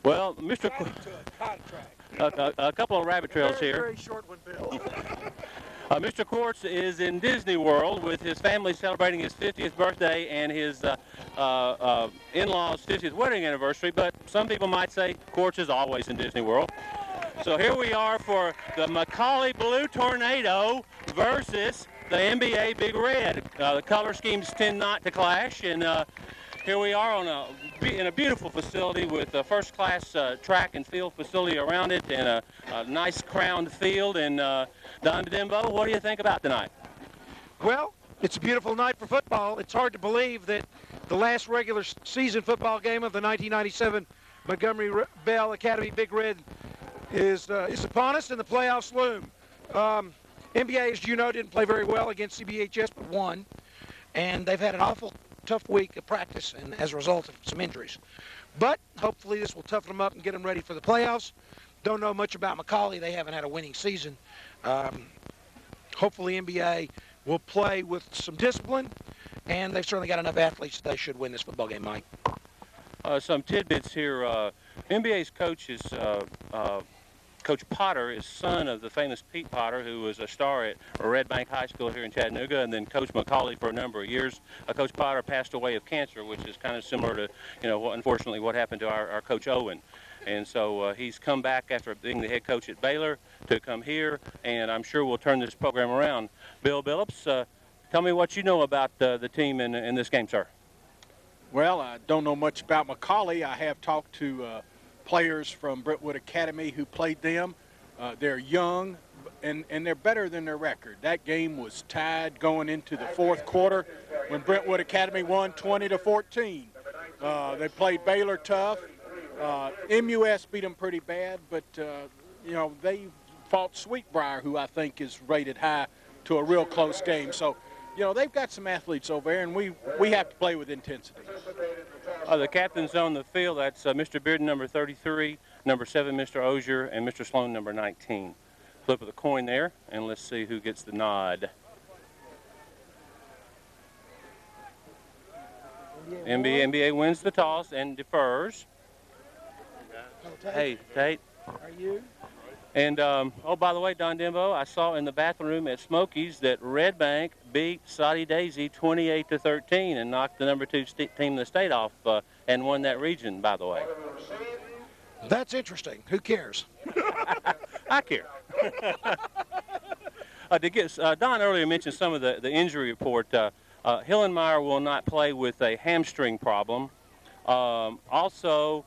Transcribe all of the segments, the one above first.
Well, Mr. A couple of rabbit trails here. Very short one, Bill. Mr. Quartz is in Disney World with his family celebrating his 50th birthday and his in-laws' 50th wedding anniversary, but some people might say Quartz is always in Disney World. So here we are for the McCallie Blue Tornado versus the MBA Big Red. The color schemes tend not to clash, and here we are in a beautiful facility with a first-class track and field facility around it and a nice crowned field. And Don Dembo, what do you think about tonight? Well, it's a beautiful night for football. It's hard to believe that the last regular season football game of the 1997 Montgomery Bell Academy Big Red is upon us, and the playoffs loom. NBA, as you know, didn't play very well against CBHS, but won, and they've had an awful tough week of practice, and as a result of some injuries. But hopefully this will toughen them up and get them ready for the playoffs. Don't know much about McCallie. They haven't had a winning season. Hopefully NBA will play with some discipline, and they've certainly got enough athletes that they should win this football game, Mike. Some tidbits here. NBA's coach is Coach Potter is son of the famous Pete Potter, who was a star at Red Bank High School here in Chattanooga, and then Coach McCallie for a number of years. Coach Potter passed away of cancer, which is kind of similar to, unfortunately, what happened to our Coach Owen. And so he's come back after being the head coach at Baylor to come here, and I'm sure we'll turn this program around. Bill Billups, tell me what you know about the team in this game, sir. Well, I don't know much about McCallie. I have talked to players from Brentwood Academy who played them. They're young, and they're better than their record. That game was tied going into the fourth quarter when Brentwood Academy won 20-14. They played Baylor tough. MUS beat them pretty bad, but, they fought Sweetbriar, who I think is rated high, to a real close game. So, they've got some athletes over there, and we have to play with intensity. The captains on the field, that's Mr. Bearden, number 33, number 7, Mr. Ozier, and Mr. Sloan, number 19. Flip of the coin there, and let's see who gets the nod. NBA wins the toss and defers. Hey, Tate. Are you? And, by the way, Don Dembo, I saw in the bathroom at Smokies that Red Bank beat Soddy Daisy 28-13 and knocked the number 2 team in the state off and won that region, by the way. That's interesting. Who cares? I care. Don earlier mentioned some of the injury report. Hillenmeyer will not play with a hamstring problem. Also,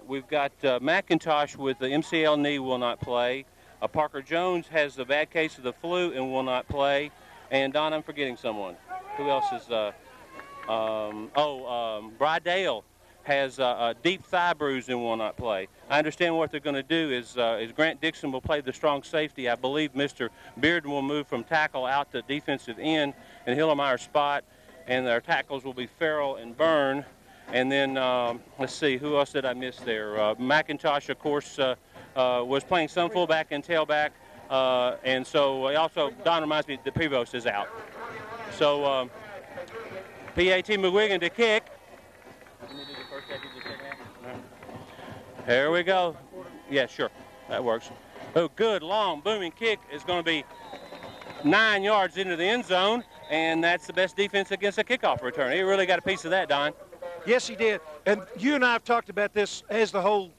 we've got McIntosh with the MCL knee will not play. Parker Jones has a bad case of the flu and will not play. And Don, I'm forgetting someone. Who else is? Brydale has a deep thigh bruise and will not play. I understand what they're going to do is Grant Dixon will play the strong safety. I believe Mr. Bearden will move from tackle out to defensive end in Hillemeyer's spot, and their tackles will be Farrell and Byrne. And then, let's see, who else did I miss there? McIntosh, of course, was playing some fullback and tailback. And so also, Don reminds me that Prevost is out. So, PAT McGuigan to kick. Here we go. Yeah, sure. That works. Oh, good, long, booming kick is going to be 9 yards into the end zone. And that's the best defense against a kickoff return. He really got a piece of that, Don. Yes, he did. And you and I have talked about this as the whole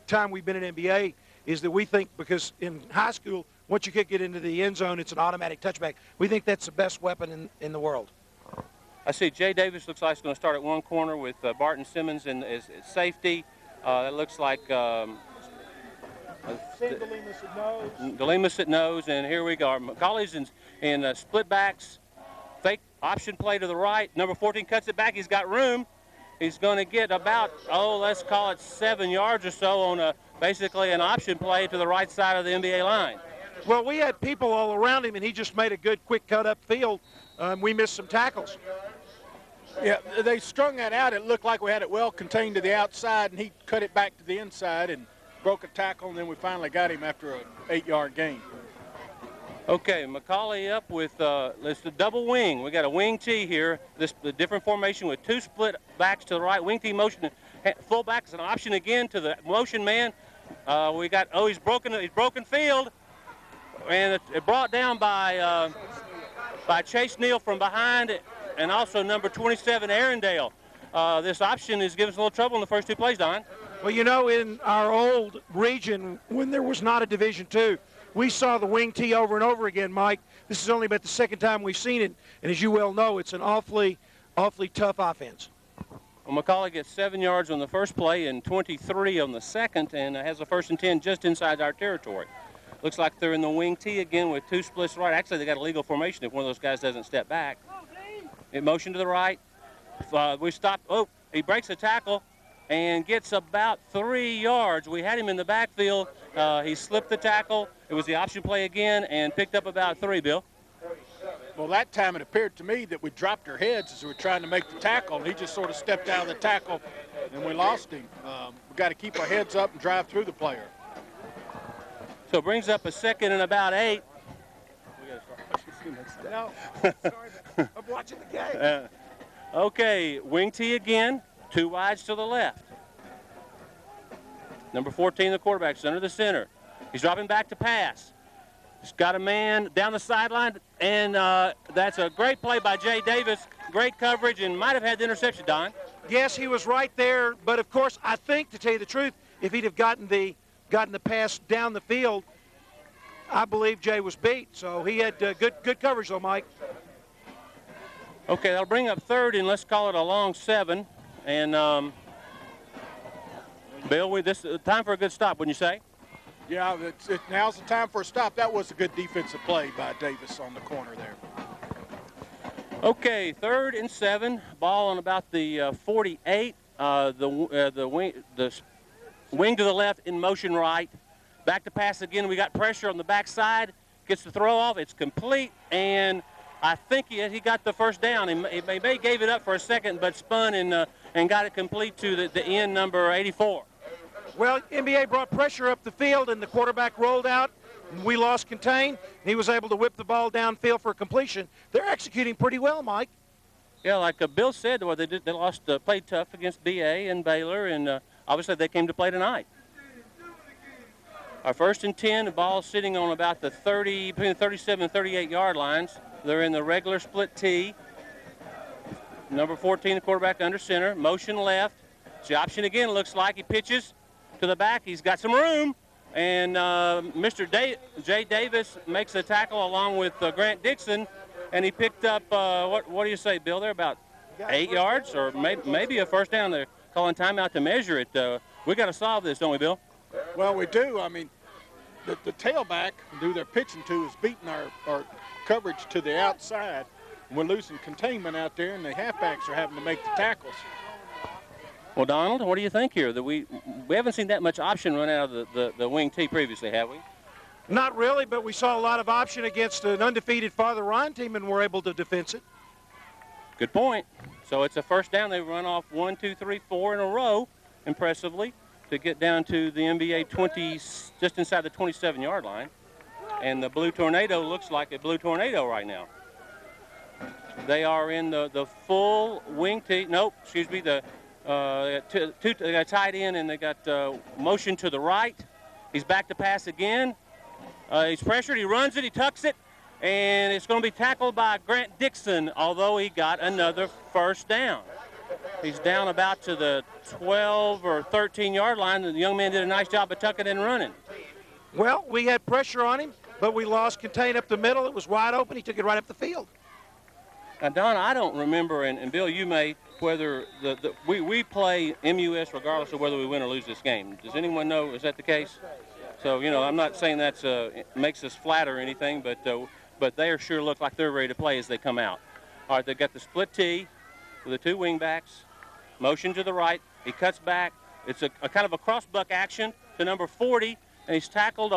time we've been in NBA, is that we think because in high school, once you kick it into the end zone, it's an automatic touchback. We think that's the best weapon in the world. I see Jay Davis looks like he's going to start at one corner with Barton Simmons as safety. That looks like Delemus at nose, and here we go. McCallie's in split backs. Fake option play to the right. Number 14 cuts it back. He's got room. He's going to get about, let's call it 7 yards or so on basically an option play to the right side of the NBA line. Well, we had people all around him, and he just made a good, quick cut upfield. We missed some tackles. Yeah, they strung that out. It looked like we had it well contained to the outside, and he cut it back to the inside and broke a tackle, and then we finally got him after an 8-yard gain. Okay, McCallie up with it's the double wing. We got a wing T here. The different formation with two split backs to the right. Wing T motion. Full back is an option again to the motion man. We got he's broken field, and it brought down by Chase Neal from behind, and also number 27 Arendale. This option is giving us a little trouble in the first two plays, Don. Well, you know, in our old region, when there was not a Division II, we saw the wing T over and over again, Mike. This is only about the second time we've seen it, and as you well know, it's an awfully tough offense. Well, McCallie gets 7 yards on the first play and 23 on the second, and has a 1st and 10 just inside our territory. Looks like they're in the wing T again with two splits right. Actually, they got a legal formation if one of those guys doesn't step back. In motion to the right. We stopped. Oh, he breaks a tackle and gets about 3 yards. We had him in the backfield. He slipped the tackle. It was the option play again and picked up about 3, Bill. Well, that time it appeared to me that we dropped our heads as we were trying to make the tackle, and he just sort of stepped out of the tackle, and we lost him. We've got to keep our heads up and drive through the player. So it brings up a 2nd and about 8. No, sorry, I'm watching the game. Okay, wing T again, 2 wides to the left. Number 14, the quarterback, center to center. He's dropping back to pass. He's got a man down the sideline, and that's a great play by Jay Davis. Great coverage, and might have had the interception, Don. Yes, he was right there, but of course, I think, to tell you the truth, if he'd have gotten the pass down the field, I believe Jay was beat. So he had good coverage, though, Mike. Okay, that'll bring up 3rd, and let's call it a long 7. And Bill, this is time for a good stop, wouldn't you say? Yeah, now's the time for a stop. That was a good defensive play by Davis on the corner there. Okay, 3rd and 7. Ball on about the 48. The wing to the left in motion right. Back to pass again. We got pressure on the backside. Gets the throw off. It's complete, and I think he got the first down. He may gave it up for a second, but spun and got it complete to the end, number 84. Well, MBA brought pressure up the field, and the quarterback rolled out. We lost contain. He was able to whip the ball downfield for completion. They're executing pretty well, Mike. Yeah, like Bill said, well, they played tough against BA and Baylor, and obviously they came to play tonight. Our 1st and 10, the ball sitting on about the between the 37 and 38 yard lines. They're in the regular split T. Number 14, the quarterback under center. Motion left. It's the option again. Looks like he pitches to the back. He's got some room. And Mr. Jay Davis makes a tackle along with Grant Dixon. And he picked up, what do you say, Bill? They're about 8 yards or maybe a first down. They're calling timeout to measure it. We got to solve this, don't we, Bill? Well, we do. I mean, the tailback, who they're pitching to, is beating our coverage to the outside. We're losing containment out there, and the halfbacks are having to make the tackles. Well, Donald, what do you think here? That we haven't seen that much option run out of the wing T previously, have we? Not really, but we saw a lot of option against an undefeated Father Ryan team, and were able to defense it. Good point. So it's a first down. They run off 1, 2, 3, 4 in a row, impressively, to get down to the NBA 20, just inside the 27-yard line. And the Blue Tornado looks like a Blue Tornado right now. They are in the full wing T. Nope, excuse me. They got tight end, and they got motion to the right. He's back to pass again. He's pressured. He runs it. He tucks it. And it's going to be tackled by Grant Dixon, although he got another first down. He's down about to the 12 or 13-yard line. The young man did a nice job of tucking and running. Well, we had pressure on him, but we lost contain up the middle. It was wide open. He took it right up the field. Now, Don, I don't remember, and Bill, you may, whether we play MUS regardless of whether we win or lose this game. Does anyone know? Is that the case? So, you know, I'm not saying that makes us flat or anything, but they sure look like they're ready to play as they come out. All right, they've got the split T with the 2 wingbacks. Motion to the right. He cuts back. It's a kind of a cross-buck action to number 40, and he's tackled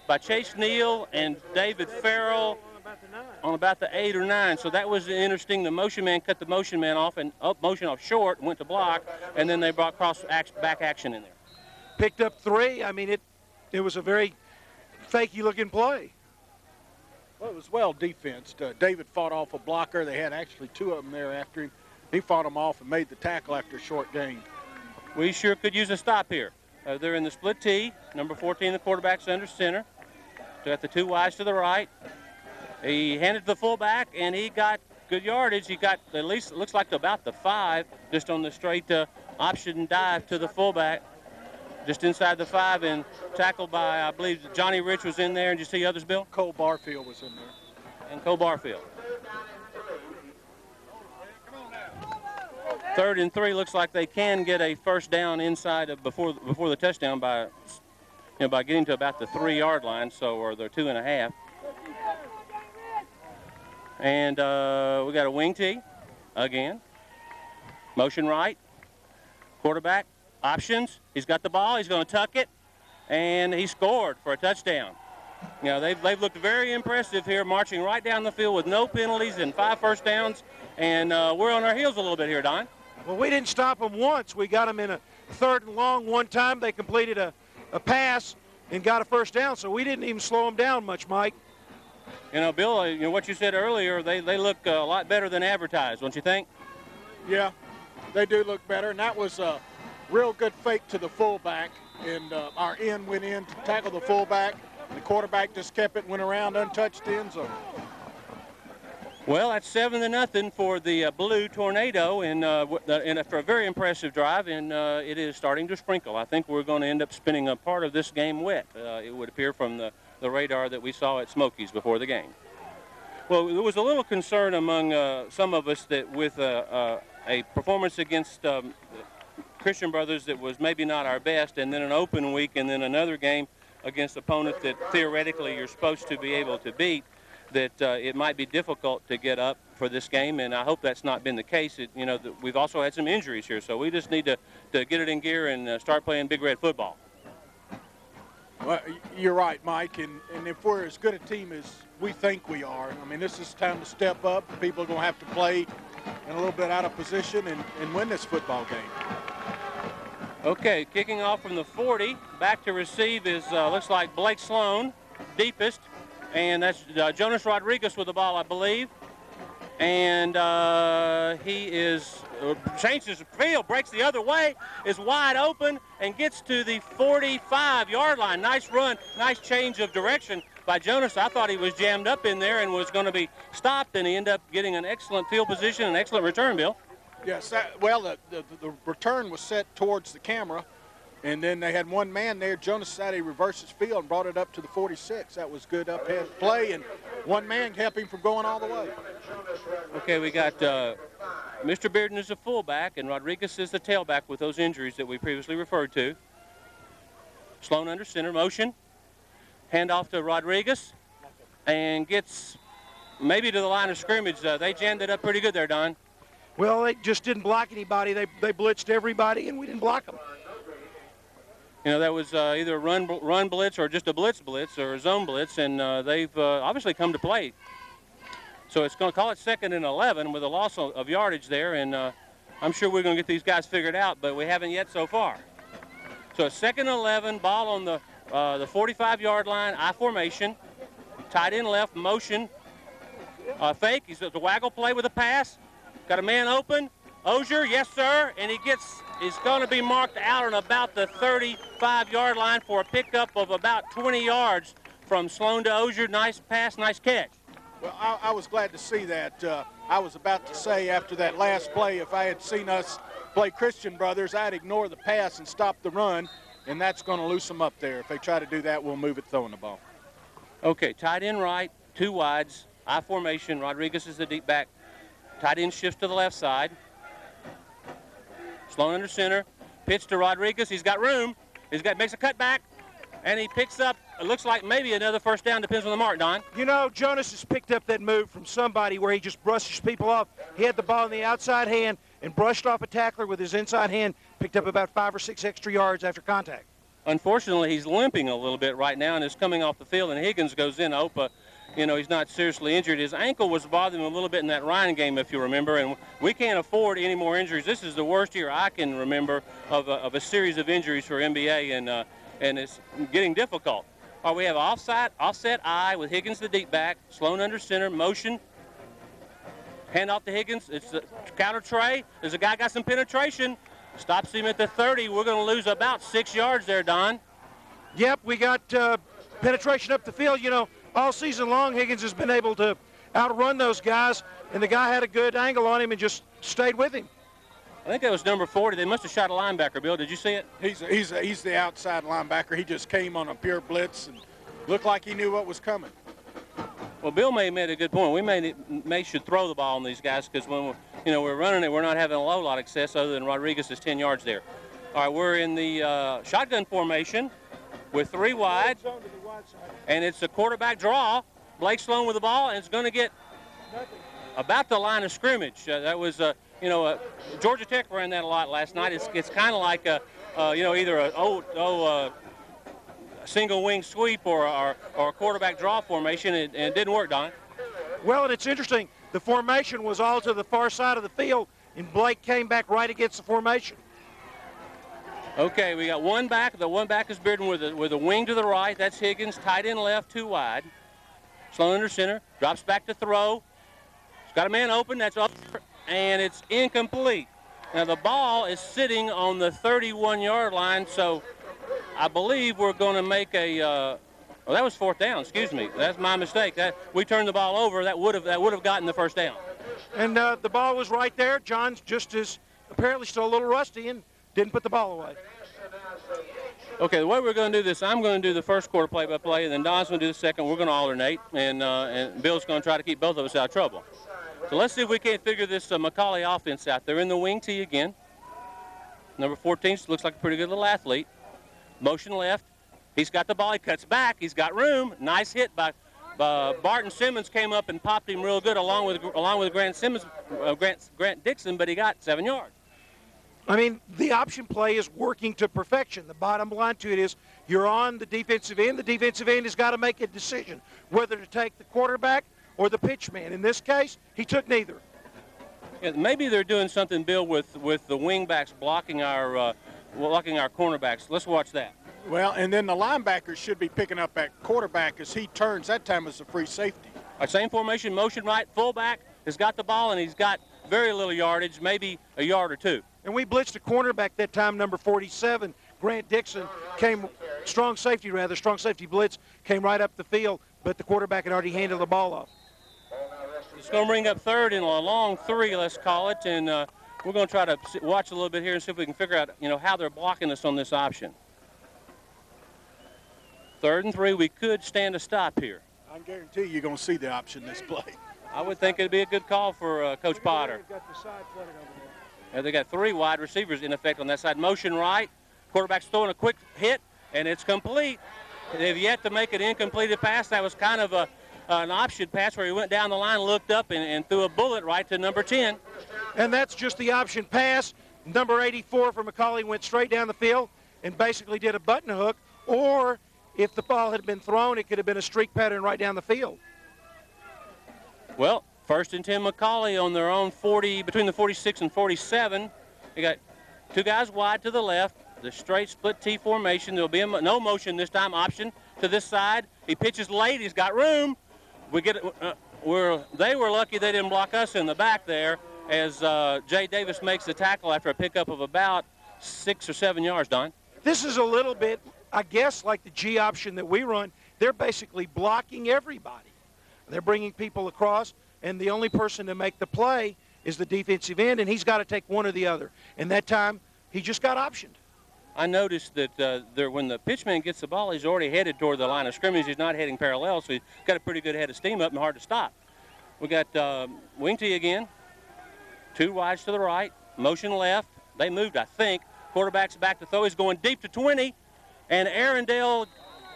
by Chase Neal and David Farrell on about the 8 or 9. So that was interesting. The motion man cut the motion man off and motion off short, went to block, and then they brought back action in there. Picked up 3. I mean, it was a very fakey-looking play. Well, it was well defensed. David fought off a blocker. They had actually two of them there after him. He fought them off and made the tackle after a short gain. We sure could use a stop here. They're in the split T. Number 14, the quarterback's under center. Got the two wides to the right. He handed to the fullback, and he got good yardage. He got at least, it looks like about the 5, just on the straight option dive to the fullback, just inside the 5, and tackled by, I believe, Johnny Rich was in there. And did you see others, Bill? Cole Barfield was in there. And Cole Barfield. 3rd and 3, looks like they can get a first down inside of before the touchdown by getting to about the 3-yard line, or the 2.5. And we got a wing tee again. Motion right. Quarterback options. He's got the ball. He's going to tuck it, and he scored for a touchdown. They've looked very impressive here, marching right down the field with no penalties and 5 first downs. And we're on our heels a little bit here, Don. Well, we didn't stop them once. We got them in a 3rd and long one time. They completed a pass and got a first down, so we didn't even slow them down much, Mike. Bill, what you said earlier, they look a lot better than advertised, don't you think? Yeah, they do look better, and that was a real good fake to the fullback, and our end went in to tackle the fullback. The quarterback just kept it, went around, untouched the end zone. Well, that's 7-0 for the Blue Tornado, and for a very impressive drive, and it is starting to sprinkle. I think we're going to end up spending a part of this game wet, it would appear from the radar that we saw at Smokies before the game. Well, there was a little concern among some of us that with a performance against Christian Brothers that was maybe not our best, and then an open week, and then another game against opponent that theoretically you're supposed to be able to beat, that it might be difficult to get up for this game, and I hope that's not been the case. We've also had some injuries here, so we just need to get it in gear and start playing Big Red football. Well, you're right, Mike, and if we're as good a team as we think we are, I mean, this is time to step up. People are going to have to play in a little bit out of position and win this football game. Okay, kicking off from the 40, back to receive is, looks like Blake Sloan, deepest. And that's Jonas Rodriguez with the ball, I believe. And he is changes the field, breaks the other way, is wide open, and gets to the 45-yard line. Nice run, nice change of direction by Jonas. I thought he was jammed up in there and was going to be stopped, and he ended up getting an excellent field position, an excellent return, Bill. Yes, the return was set towards the camera. And then they had one man there. Jonas said he reversed his field and brought it up to the 46. That was good up-head play, and one man kept him from going all the way. Okay, we got Mr. Bearden is a fullback, and Rodriguez is the tailback with those injuries that we previously referred to. Sloan under center, motion. Hand off to Rodriguez, and gets maybe to the line of scrimmage. They jammed it up pretty good there, Don. Well, they just didn't block anybody. They blitzed everybody, and we didn't block them. That was either a run blitz or just a blitz or a zone blitz, and they've obviously come to play. So it's going to call it 2nd and 11 with a loss of yardage there, and I'm sure we're going to get these guys figured out, but we haven't yet so far. So 2nd and 11, ball on the 45-yard line, I formation, tight end left, motion, fake. He's at the waggle play with a pass. Got a man open. Ozier, yes, sir, and he's going to be marked out on about the 35-yard line for a pickup of about 20 yards from Sloan to Ozier. Nice pass, nice catch. Well, I was glad to see that. I was about to say after that last play, if I had seen us play Christian Brothers, I'd ignore the pass and stop the run, and that's going to loose them up there. If they try to do that, we'll move it throwing the ball. Okay, tight end right, 2 wides, I formation. Rodriguez is the deep back. Tight end shifts to the left side. Sloan under center, pitch to Rodriguez. He's got room. Makes a cutback, and he picks up, it looks like maybe another first down, depends on the mark, Don. Jonas has picked up that move from somebody where he just brushes people off. He had the ball in the outside hand and brushed off a tackler with his inside hand, picked up about 5 or 6 extra yards after contact. Unfortunately, he's limping a little bit right now and is coming off the field, and Higgins goes in. I hope he's not seriously injured. His ankle was bothering him a little bit in that Ryan game, if you remember, and we can't afford any more injuries. This is the worst year I can remember of a series of injuries for MBA, and it's getting difficult. All right, we have offset I with Higgins the deep back, Sloan under center, motion. Hand off to Higgins. It's the counter tray. There's a guy got some penetration. Stops him at the 30. We're going to lose about 6 yards there, Don. Yep, we got penetration up the field. You know, all season long, Higgins has been able to outrun those guys, and the guy had a good angle on him and just stayed with him. I think that was number 40. They must have shot a linebacker, Bill. Did you see it? He's the outside linebacker. He just came on a pure blitz and looked like he knew what was coming. Well, Bill may have made a good point. We may should throw the ball on these guys because when we're running it, we're not having a whole lot of success other than Rodriguez is 10 yards there. All right, we're in the shotgun formation with 3 wide, and it's a quarterback draw. Blake Sloan with the ball, and it's going to get about the line of scrimmage. That was, Georgia Tech ran that a lot last night. It's kind of like either a single wing sweep or a quarterback draw formation, and it didn't work, Don. Well, and it's interesting. The formation was all to the far side of the field, and Blake came back right against the formation. Okay, we got one back. The one back is Bearden with a wing to the right. That's Higgins. Tight end left, 2 wide. Sloan under center. Drops back to throw. He's got a man open. That's up, and it's incomplete. Now, the ball is sitting on the 31-yard line, so I believe we're going to make a well, that was 4th down. Excuse me. That's my mistake. We turned the ball over. That would have gotten the 1st down. And the ball was right there. John's just as apparently still a little rusty and didn't put the ball away. Okay, the way we're going to do this, I'm going to do the first quarter play-by-play, and then Don's going to do the second. We're going to alternate, and Bill's going to try to keep both of us out of trouble. So let's see if we can't figure this McCallie offense out. They're in the wing tee again. Number 14 looks like a pretty good little athlete. Motion left. He's got the ball. He cuts back. He's got room. Nice hit by Barton Simmons. Came up and popped him real good along with Grant Dixon, but he got 7 yards. I mean, the option play is working to perfection. The bottom line to it is you're on the defensive end. The defensive end has got to make a decision whether to take the quarterback or the pitch man. In this case, he took neither. Yeah, maybe they're doing something, Bill, with the wing backs blocking our cornerbacks. Let's watch that. Well, and then the linebackers should be picking up at quarterback as he turns. That time as a free safety. Our same formation, motion right, fullback has got the ball, and he's got very little yardage, maybe a yard or 2. And we blitzed a cornerback that time, number 47, Grant Dixon, strong safety blitz, came right up the field, but the quarterback had already handed the ball off. It's going to bring up 3rd and a long 3, let's call it, and we're going to try to watch a little bit here and see if we can figure out, how they're blocking us on this option. 3rd and 3, we could stand a stop here. I guarantee you're going to see the option this play. I would think it'd be a good call for Coach Potter. They got 3 wide receivers in effect on that side. Motion right. Quarterback's throwing a quick hit, and it's complete. They've yet to make an incompleted pass. That was kind of an option pass where he went down the line, looked up, and threw a bullet right to number 10. And that's just the option pass. Number 84 for McCallie went straight down the field and basically did a button hook. Or if the ball had been thrown, it could have been a streak pattern right down the field. Well, 1st and 10 McCallie on their own 40, between the 46 and 47. They got 2 guys wide to the left, the straight split T formation. There'll be no motion this time, option to this side. He pitches late, he's got room. They were lucky they didn't block us in the back there as Jay Davis makes the tackle after a pickup of about 6 or 7 yards, Don. This is a little bit, I guess, like the G option that we run. They're basically blocking everybody. They're bringing people across, and the only person to make the play is the defensive end, and he's got to take one or the other. And that time, he just got optioned. I noticed that when the pitchman gets the ball, he's already headed toward the line of scrimmage. He's not heading parallel, so he's got a pretty good head of steam up and hard to stop. We got wing tee again. 2 wides to the right. Motion left. They moved, I think. Quarterback's back to throw. He's going deep to 20, and Arundel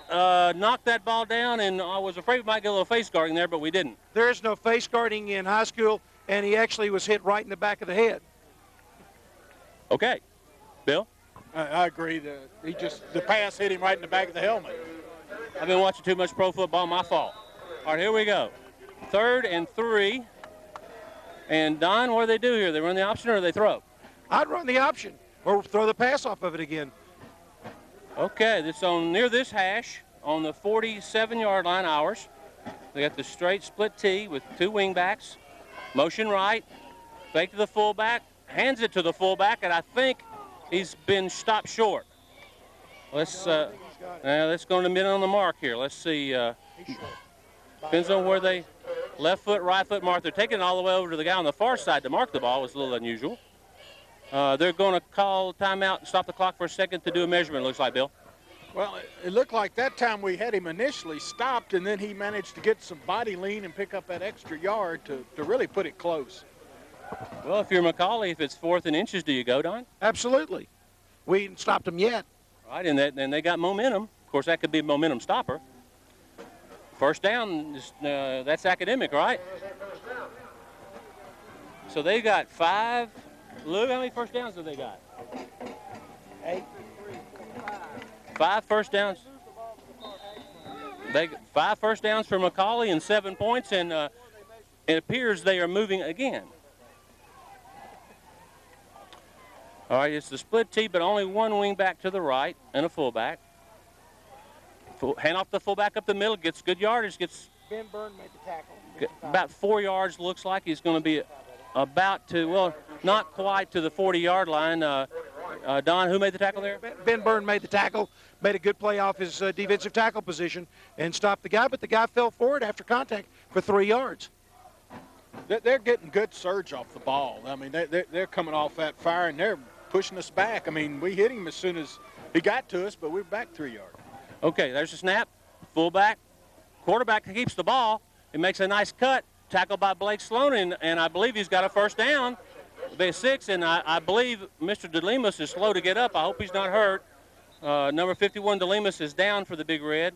knocked that ball down, and I was afraid we might get a little face guarding there, but we didn't. There is no face guarding in high school, and he actually was hit right in the back of the head. Okay. Bill? I agree. The pass hit him right in the back of the helmet. I've been watching too much pro football. My fault. All right, here we go. 3rd and 3. And, Don, what do they do here? They run the option or they throw? I'd run the option or throw the pass off of it again. Okay, it's on near this hash on the 47-yard line, ours. They got the straight split tee with 2 wing backs. Motion right, fake to the fullback, hands it to the fullback, and I think he's been stopped short. Let's go in the middle on the mark here. Let's see. Depends on where they left foot, right foot mark. They're taking it all the way over to the guy on the far side to mark the ball. It's a little unusual. They're going to call timeout and stop the clock for a second to do a measurement, it looks like, Bill. Well, it looked like that time we had him initially stopped, and then he managed to get some body lean and pick up that extra yard to really put it close. Well, if you're McCallie, if it's 4th and inches, do you go, Don? Absolutely. We ain't stopped them yet. Right, and they got momentum. Of course, that could be a momentum stopper. First down, that's academic, right? So they got 5. Look how many first downs have they got? 8. 5 first downs. 5 first downs for McCallie and 7 points, and it appears they are moving again. All right, it's the split tee, but only 1 wing back to the right and a fullback. Hand off the fullback up the middle, gets good yardage, Ben Byrne made the tackle. about 4 yards, looks like. He's going to be about to, well, not quite to the 40-yard line. Don, who made the tackle there? Ben Byrne made the tackle, made a good play off his defensive tackle position and stopped the guy, but the guy fell forward after contact for 3 yards. They're getting good surge off the ball. I mean, they're coming off that fire, and they're pushing us back. I mean, we hit him as soon as he got to us, but we're back 3 yards. Okay, there's the snap. Fullback. Quarterback keeps the ball. He makes a nice cut. Tackled by Blake Sloan, and I believe he's got a first down. Be 6, and I believe Mr. DeLemus is slow to get up. I hope he's not hurt. Number 51, DeLemus, is down for the Big Red,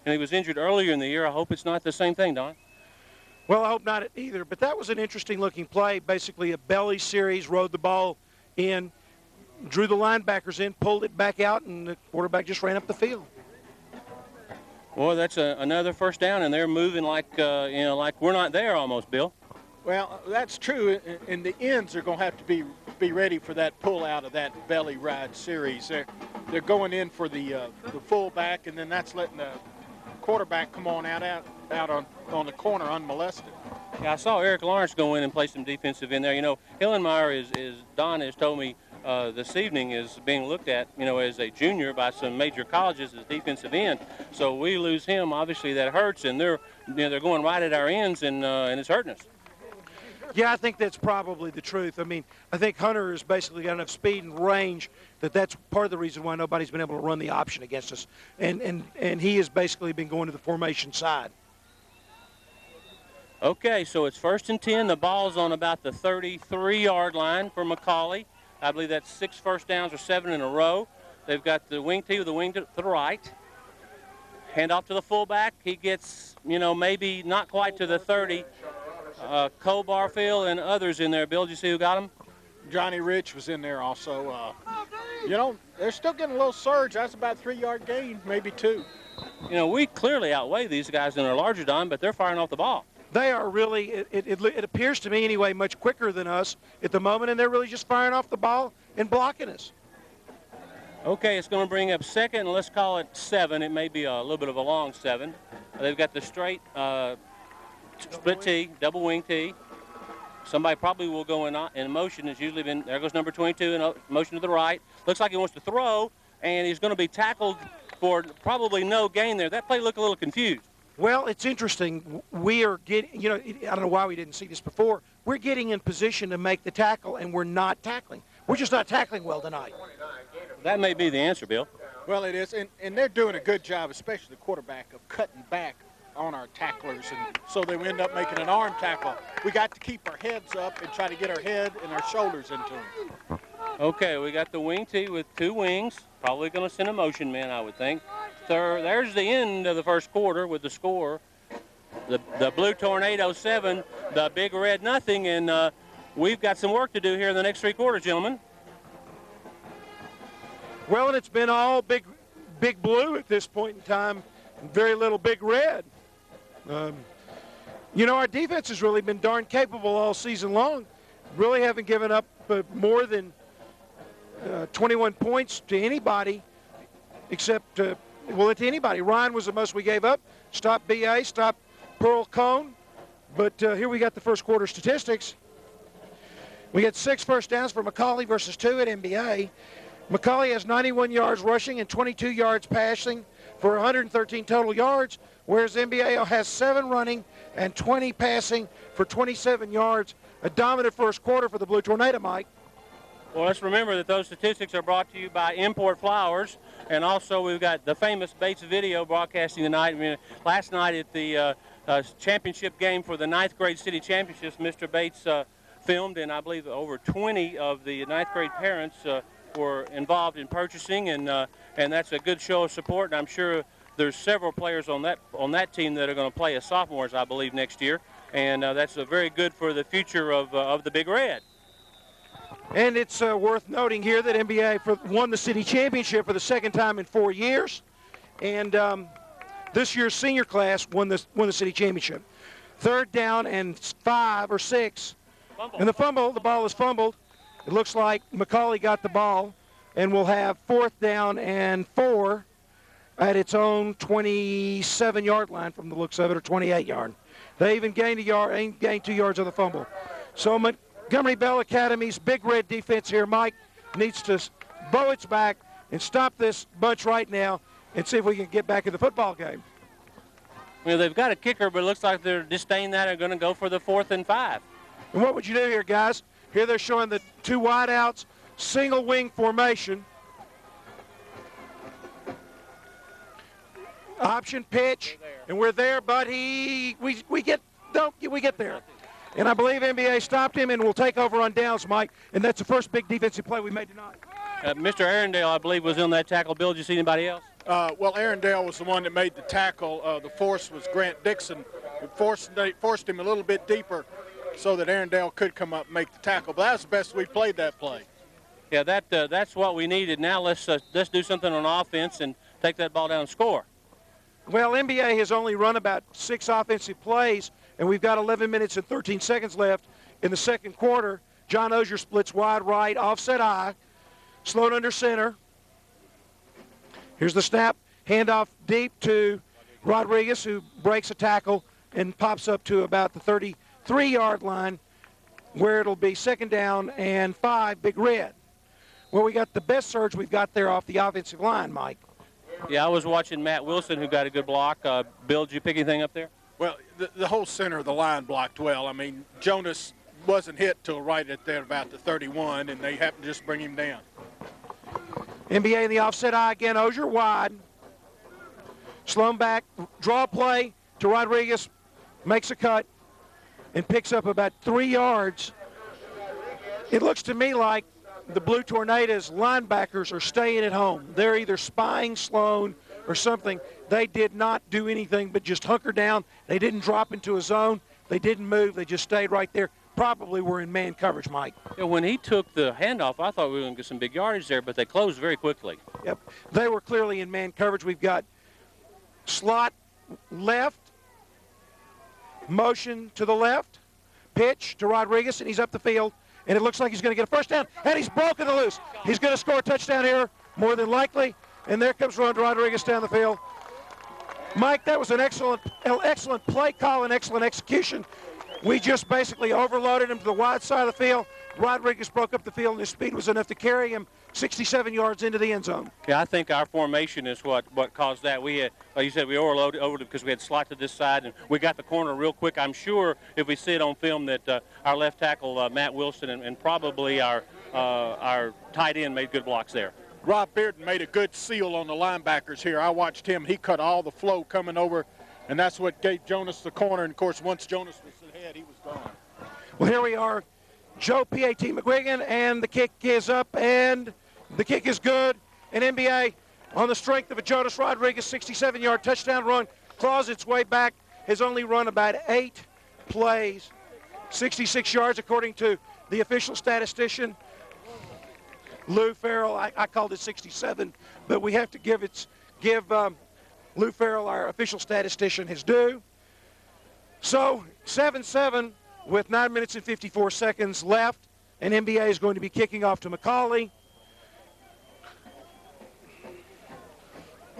and he was injured earlier in the year. I hope it's not the same thing, Don. Well, I hope not either, but that was an interesting-looking play. Basically a belly series, rode the ball in, drew the linebackers in, pulled it back out, and the quarterback just ran up the field. Boy, that's another first down, and they're moving like like we're not there almost, Bill. Well, that's true, and the ends are going to have to be ready for that pull out of that belly ride series. They're going in for the fullback, and then that's letting the quarterback come on out on the corner unmolested. Yeah, I saw Eric Lawrence go in and play some defensive in there. You know, Hillenmeyer is Don has told me this evening is being looked at, as a junior by some major colleges as defensive end. So we lose him. Obviously, that hurts, and they're going right at our ends, and it's hurting us. Yeah, I think that's probably the truth. I mean, I think Hunter has basically got enough speed and range that's part of the reason why nobody's been able to run the option against us. And he has basically been going to the formation side. Okay, so it's 1st and 10. The ball's on about the 33-yard line for McCallie. I believe that's 6 first downs or 7 in a row. They've got the wing tee with the wing to the right. Hand off to the fullback. He gets, maybe not quite to the 30. Cole Barfield and others in there. Bill, did you see who got him? Johnny Rich was in there also. They're still getting a little surge. That's about a 3-yard gain, maybe 2. We clearly outweigh these guys in their larger dime, but they're firing off the ball. They are really, it appears to me anyway, much quicker than us at the moment, and they're really just firing off the ball and blocking us. Okay, it's going to bring up 2nd, and let's call it 7. It may be a little bit of a long 7. They've got the straight split tee, double wing tee. Somebody probably will go in motion. It's usually been, there goes number 22 in motion to the right. Looks like he wants to throw, and he's going to be tackled for probably no gain there. That play looked a little confused. Well, it's interesting. We are getting, I don't know why we didn't see this before. We're getting in position to make the tackle, and we're not tackling. We're just not tackling well tonight. That may be the answer, Bill. Well, it is, and they're doing a good job, especially the quarterback, of cutting back on our tacklers, and so they end up making an arm tackle. We got to keep our heads up and try to get our head and our shoulders into them. Okay, we got the wing tee with 2 wings. Probably going to send a motion man, I would think. There's the end of the first quarter with the score. The Blue Tornado 7, the Big Red nothing, and we've got some work to do here in the next 3 quarters, gentlemen. Well, and it's been all big blue at this point in time, very little Big Red. Our defense has really been darn capable all season long. Really haven't given up more than 21 points to anybody except we'll let to anybody. Ryan was the most we gave up. Stop BA, stop Pearl Cone. But here we got the first quarter statistics. We had 6 first downs for McCallie versus 2 at MBA. McCallie has 91 yards rushing and 22 yards passing for 113 total yards, whereas MBA has 7 running and 20 passing for 27 yards. A dominant first quarter for the Blue Tornado, Mike. Well, let's remember that those statistics are brought to you by Import Flowers, and also we've got the famous Bates Video broadcasting tonight. I mean, last night at the championship game for the 9th grade city championships, Mr. Bates filmed, and I believe over 20 of the 9th grade parents were involved in purchasing, and that's a good show of support. And I'm sure there's several players on that team that are going to play as sophomores, I believe, next year, and that's very good for the future of the Big Red. And it's worth noting here that MBA won the city championship for the 2nd time in 4 years, and this year's senior class won the city championship. 3rd down and 5 or 6, Fumble. and the ball is fumbled. It looks like McCallie got the ball, and we'll have 4th down and 4 at its own 27-yard line from the looks of it, or 28-yard. They even gained 2 yards on the fumble. So Montgomery Bell Academy's Big Red defense here, Mike, needs to bow its back and stop this bunch right now and see if we can get back in the football game. Well, they've got a kicker, but it looks like they're disdaining that and are going to go for the 4th and 5. And what would you do here, guys? Here they're showing the 2 wideouts, single wing formation. Option pitch, and we're there, but we get there. And I believe NBA stopped him and will take over on downs, Mike, and that's the first big defensive play we made tonight. Mr. Arundel, I believe, was in that tackle. Bill, did you see anybody else? Well, Arundel was the one that made the tackle. The force was Grant Dixon, who forced him a little bit deeper so that Arundel could come up and make the tackle. But that's the best we played that play. Yeah, that's what we needed. Now let's do something on offense and take that ball down and score. Well, NBA has only run about 6 offensive plays, and we've got 11 minutes and 13 seconds left in the second quarter. John Ozier splits wide right, offset I, slowed under center. Here's the snap, handoff deep to Rodriguez, who breaks a tackle and pops up to about the 33-yard line, where it'll be 2nd down and 5, Big Red. Well, we got the best surge we've got there off the offensive line, Mike. Yeah, I was watching Matt Wilson, who got a good block. Bill, did you pick anything up there? Well, the whole center of the line blocked well. I mean, Jonas wasn't hit till right at there about the 31, and they happened to just bring him down. NBA in the offset I again. Ozier wide. Slow him back. Draw play to Rodriguez. Makes a cut and picks up about 3 yards. It looks to me like the Blue Tornadoes linebackers are staying at home. They're either spying Sloan or something. They did not do anything but just hunker down. They didn't drop into a zone. They didn't move. They just stayed right there. Probably were in man coverage, Mike. Yeah, when he took the handoff, I thought we were going to get some big yardage there, but they closed very quickly. Yep. They were clearly in man coverage. We've got slot left, motion to the left, pitch to Rodriguez, and he's up the field. And it looks like he's going to get a first down, and he's broken the loose. He's going to score a touchdown here, more than likely. And there comes Ron Rodriguez down the field. Mike, that was an excellent play call and excellent execution. We just basically overloaded him to the wide side of the field. Rodriguez broke up the field, and his speed was enough to carry him 67 yards into the end zone. Yeah, I think our formation is what caused that. We had, like you said, we overloaded because we had slot to this side, and we got the corner real quick. I'm sure if we see it on film that our left tackle, Matt Wilson, and probably our tight end made good blocks there. Rob Bearden made a good seal on the linebackers here. I watched him. He cut all the flow coming over, and that's what gave Jonas the corner. And, of course, once Jonas was ahead, he was gone. Well, here we are, Joe P.A.T. McGuigan, and the kick is up, and the kick is good. And NBA, on the strength of a Jonas Rodriguez 67-yard touchdown run, claws its way back, has only run about 8 plays, 66 yards according to the official statistician, Lou Farrell. I called it 67, but we have to give Lou Farrell, our official statistician, his due. So 7-7 with 9 minutes and 54 seconds left, and NBA is going to be kicking off to McCallie.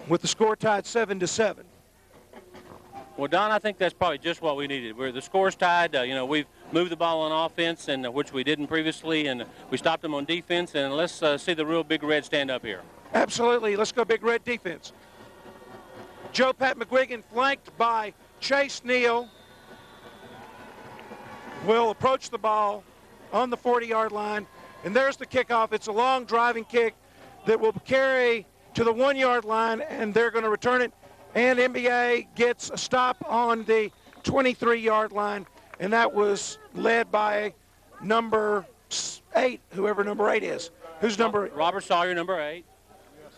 with the score tied 7-7. Well, Don, I think that's probably just what we needed. The score's tied. We've moved the ball on offense, and which we didn't previously, and we stopped them on defense. And let's see the real Big Red stand up here. Absolutely. Let's go Big Red defense. Joe Pat McGuigan, flanked by Chase Neal, will approach the ball on the 40-yard line. And there's the kickoff. It's a long driving kick that will carry to the 1-yard line, and they're going to return it. And MBA gets a stop on the 23-yard line, and that was led by number 8, whoever number 8 is. Who's number 8? Robert Sawyer, number 8. Yes.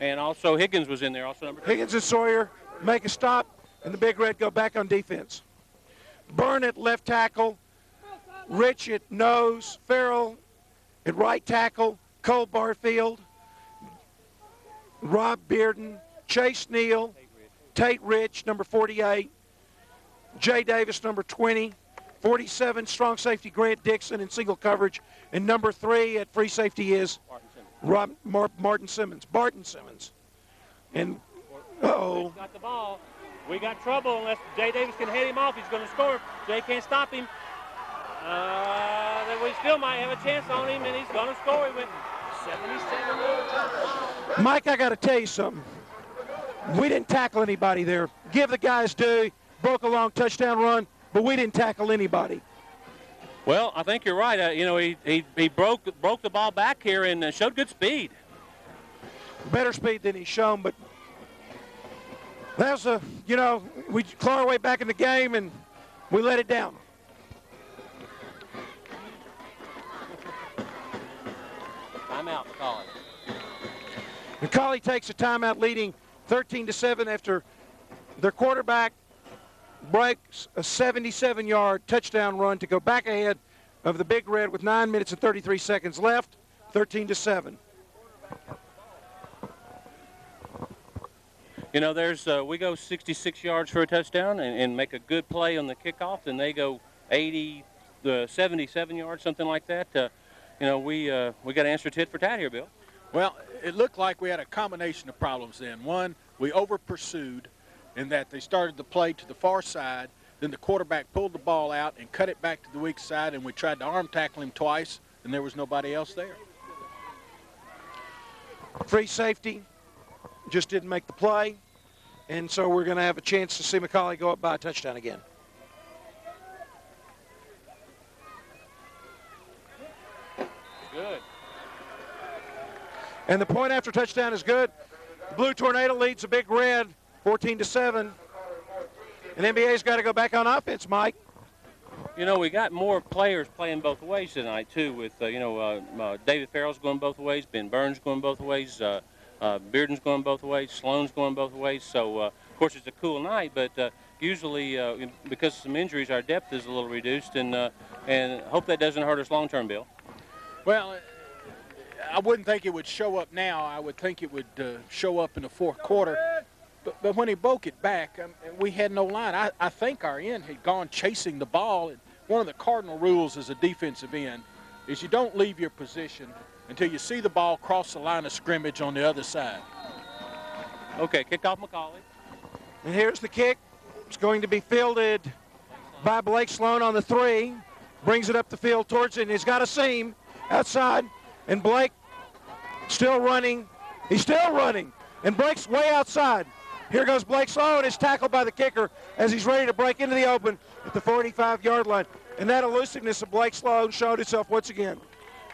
And also Higgins was in there, also number 2. Higgins and Sawyer make a stop, and the Big Red go back on defense. Byrne at left tackle, Rich at nose, Farrell at right tackle, Cole Barfield, Rob Bearden, Chase Neal, Tate Rich, number 48, Jay Davis, number 20, 47, strong safety Grant Dixon in single coverage, and number 3 at free safety is Barton Simmons. And, got the ball. We got trouble unless Jay Davis can head him off. He's going to score. Jay can't stop him. Then we still might have a chance on him, and he's going to score. He went 77. Mike, I got to tell you something. We didn't tackle anybody there. Give the guys due. Broke a long touchdown run, but we didn't tackle anybody. Well, I think you're right. He broke the ball back here and showed good speed. Better speed than he's shown, but that was we claw our way back in the game and we let it down. Timeout, McCallie. McCallie takes a timeout, leading 13-7 after their quarterback breaks a 77-yard touchdown run to go back ahead of the Big Red with 9 minutes and 33 seconds left, 13-7. We go 66 yards for a touchdown and make a good play on the kickoff, and they go 77 yards, something like that. We got to answer tit for tat here, Bill. Well, it looked like we had a combination of problems then. One, we over-pursued in that they started the play to the far side, then the quarterback pulled the ball out and cut it back to the weak side, and we tried to arm tackle him twice, and there was nobody else there. Free safety just didn't make the play, and so we're going to have a chance to see McCallie go up by a touchdown again. Good. And the point after touchdown is good. Blue Tornado leads the Big Red 14-7. And NBA's got to go back on offense, Mike. We got more players playing both ways tonight, too, with, David Farrell's going both ways, Ben Burns going both ways, Bearden's going both ways, Sloan's going both ways. So, of course, it's a cool night, but usually because of some injuries, our depth is a little reduced, and hope that doesn't hurt us long-term, Bill. Well, I wouldn't think it would show up now. I would think it would show up in the fourth quarter. But when he broke it back, we had no line. I think our end had gone chasing the ball. One of the cardinal rules as a defensive end is you don't leave your position until you see the ball cross the line of scrimmage on the other side. Okay, kick off McCallie. And here's the kick. It's going to be fielded by Blake Sloan on the 3. Brings it up the field towards it, and he's got a seam outside. And Blake still running. He's still running. And Blake's way outside. Here goes Blake Sloan. Is tackled by the kicker as he's ready to break into the open at the 45-yard line. And that elusiveness of Blake Sloan showed itself once again.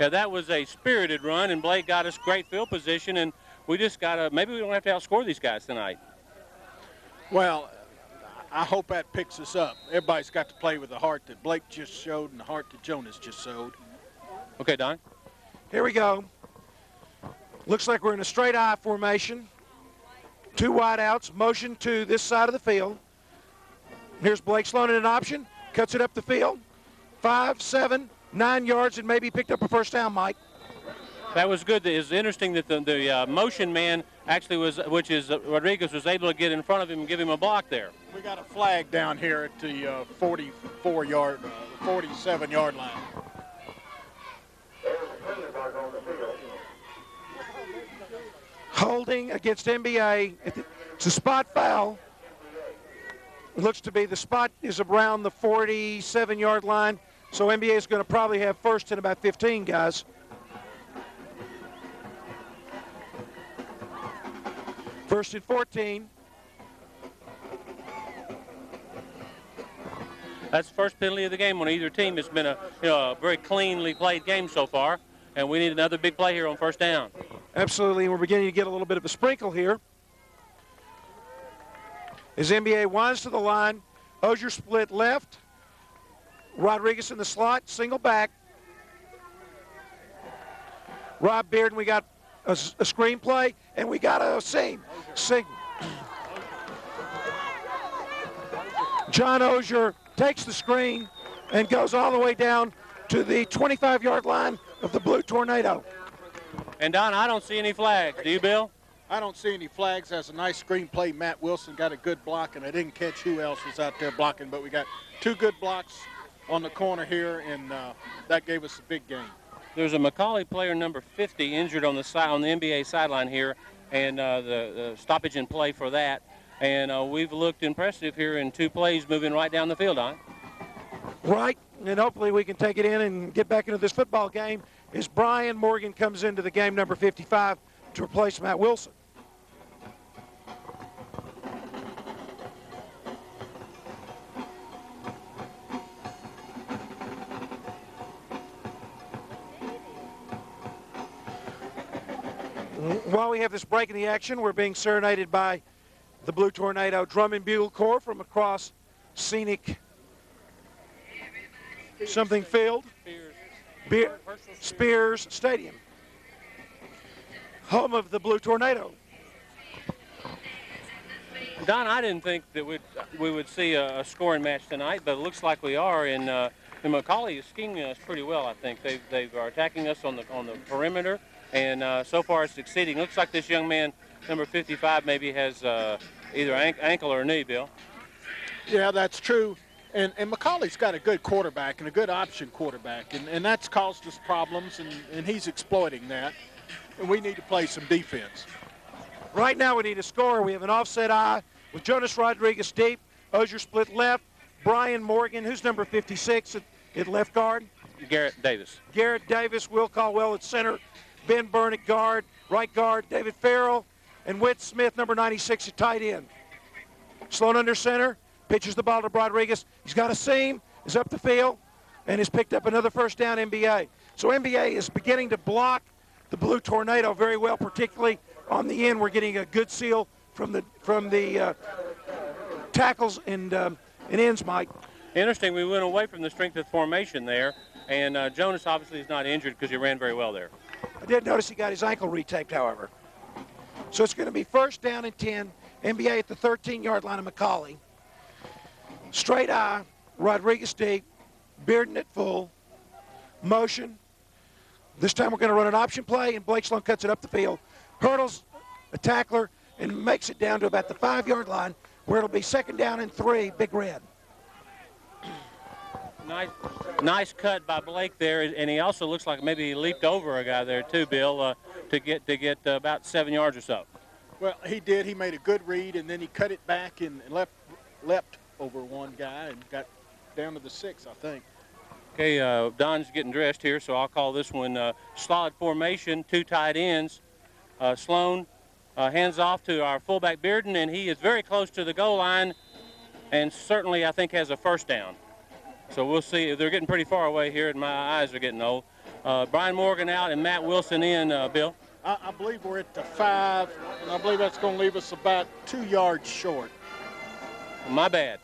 Yeah, that was a spirited run, and Blake got us great field position, and we just got to, maybe we don't have to outscore these guys tonight. Well, I hope that picks us up. Everybody's got to play with the heart that Blake just showed and the heart that Jonas just showed. Okay, Don. Here we go. Looks like we're in a straight I formation. 2 wideouts, motion to this side of the field. Here's Blake Sloan in an option, cuts it up the field. 5, 7, 9 yards, and maybe picked up a first down, Mike. That was good. It's interesting that the motion man actually Rodriguez was able to get in front of him and give him a block there. We got a flag down here at the 47-yard line. Holding against MBA. It's a spot foul. It looks to be the spot is around the 47-yard line. So MBA is going to probably have first and about 15 guys. First and 14. That's the first penalty of the game on either team. It's been a very cleanly played game so far, and we need another big play here on first down. Absolutely, and we're beginning to get a little bit of a sprinkle here. As NBA winds to the line, Ozier split left. Rodriguez in the slot, single back. Rob Bearden, we got a screenplay, and we got a seam. John Ozier takes the screen and goes all the way down to the 25-yard line of the Blue Tornado. And, Don, I don't see any flags. Do you, Bill? I don't see any flags. That's a nice screenplay. Matt Wilson got a good block, and I didn't catch who else was out there blocking, but we got two good blocks on the corner here, and that gave us a big game. There's a McCallie player, number 50, injured on the NBA sideline here, and the stoppage in play for that. And we've looked impressive here in two plays moving right down the field, Don. Right, and hopefully we can take it in and get back into this football game as Brian Morgan comes into the game, number 55, to replace Matt Wilson. While we have this break in the action, we're being serenaded by the Blue Tornado Drum and Bugle Corps from across scenic something field, Spears Stadium, home of the Blue Tornado. Don, I didn't think that we would see a scoring match tonight, but it looks like we are. And McCallie is scheming us pretty well. I think they are attacking us on the perimeter, and so far it's succeeding. Looks like this young man, number 55, maybe has either ankle or knee, Bill. Yeah, that's true. And McCallie's got a good quarterback and a good option quarterback, and that's caused us problems, and he's exploiting that. And we need to play some defense. Right now we need a score. We have an offset eye with Jonas Rodriguez deep, Ozier split left, Brian Morgan, who's number 56 at left guard. Garrett Davis. Garrett Davis, Will Caldwell at center, Ben Byrne at guard, right guard, David Farrell, and Whit Smith, number 96 at tight end. Sloan under center, pitches the ball to Rodriguez. He's got a seam, is up the field, and has picked up another first down, MBA. So MBA is beginning to block the Blue Tornado very well, particularly on the end. We're getting a good seal from the tackles and ends, Mike. Interesting, we went away from the strength of formation there, and Jonas obviously is not injured because he ran very well there. I did notice he got his ankle retaped, however. So it's going to be first down and 10, NBA at the 13-yard line of McCallie. Straight eye, Rodriguez deep, Bearden at full, motion. This time we're going to run an option play, and Blake Sloan cuts it up the field, hurdles a tackler, and makes it down to about the 5-yard line, where it'll be second down and 3, Big Red. Nice cut by Blake there, and he also looks like maybe he leaped over a guy there too, Bill, to get about 7 yards or so. Well, he did. He made a good read, and then he cut it back and leapt over one guy and got down to the 6, I think. Okay, Don's getting dressed here, so I'll call this one solid formation, two tight ends. Sloan hands off to our fullback Bearden, and he is very close to the goal line, and certainly I think has a first down. So we'll see. They're getting pretty far away here, and my eyes are getting old. Brian Morgan out and Matt Wilson in, Bill. I believe we're at the 5, and I believe that's going to leave us about 2 yards short. My bad.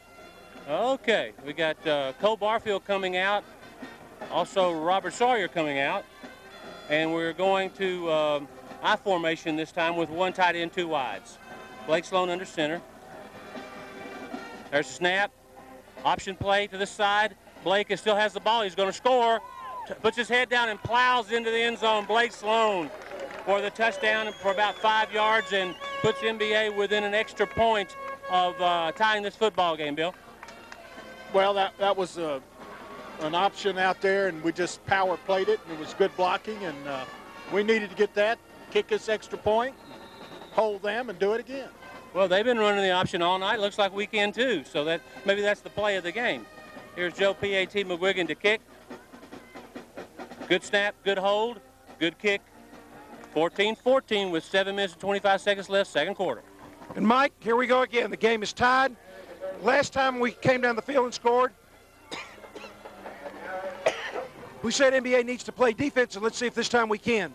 Okay, we got Cole Barfield coming out, also Robert Sawyer coming out, and we're going to I formation this time with one tight end, two wides. Blake Sloan under center. There's a snap. Option play to the side. Blake still has the ball. He's going to score. Puts his head down and plows into the end zone. Blake Sloan for the touchdown for about 5 yards and puts NBA within an extra point of tying this football game, Bill. Well, that was an option out there, and we just power played it, and it was good blocking, and we needed to get that, kick this extra point, hold them and do it again. Well, they've been running the option all night. Looks like we can too. So maybe that's the play of the game. Here's Joe P.A.T. McGuigan to kick. Good snap, good hold, good kick. 14-14 with 7 minutes and 25 seconds left, second quarter. And Mike, here we go again. The game is tied. Last time we came down the field and scored, we said NBA needs to play defense, and let's see if this time we can.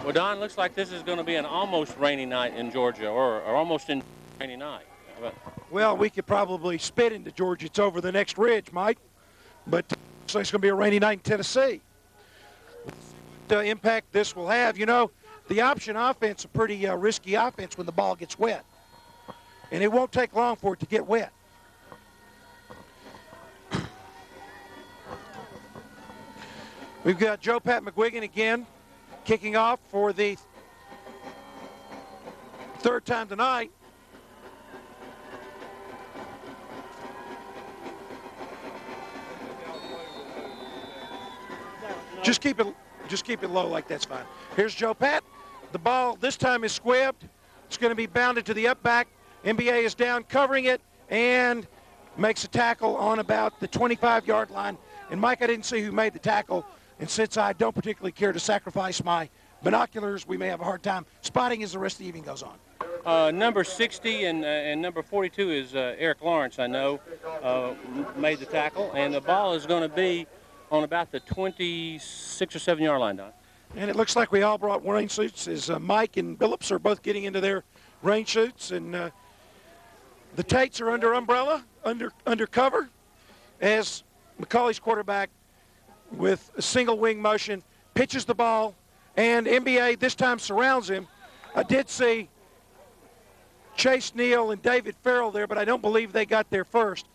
Well, Don, looks like this is going to be an almost rainy night in Georgia, or almost in rainy night. But well, we could probably spit into Georgia. It's over the next ridge, Mike. But so it's going to be a rainy night in Tennessee. The impact this will have, you know, the option offense is a pretty risky offense when the ball gets wet. And it won't take long for it to get wet. We've got Joe Pat McGuigan again kicking off for the third time tonight. Just keep it low like that's fine. Here's Joe Pat. The ball this time is squibbed. It's going to be bounded to the up back. NBA is down covering it and makes a tackle on about the 25-yard line. And Mike, I didn't see who made the tackle. And since I don't particularly care to sacrifice my binoculars, we may have a hard time spotting as the rest of the evening goes on. Number 60 and number 42 is Eric Lawrence, I know, made the tackle. And the ball is going to be on about the 26 or 7-yard line, Don. And it looks like we all brought rain suits as Mike and Billups are both getting into their rain suits. And the Tates are under umbrella, under cover, as McCallie's quarterback with a single wing motion pitches the ball, and NBA this time surrounds him. I did see Chase Neal and David Farrell there, but I don't believe they got there first.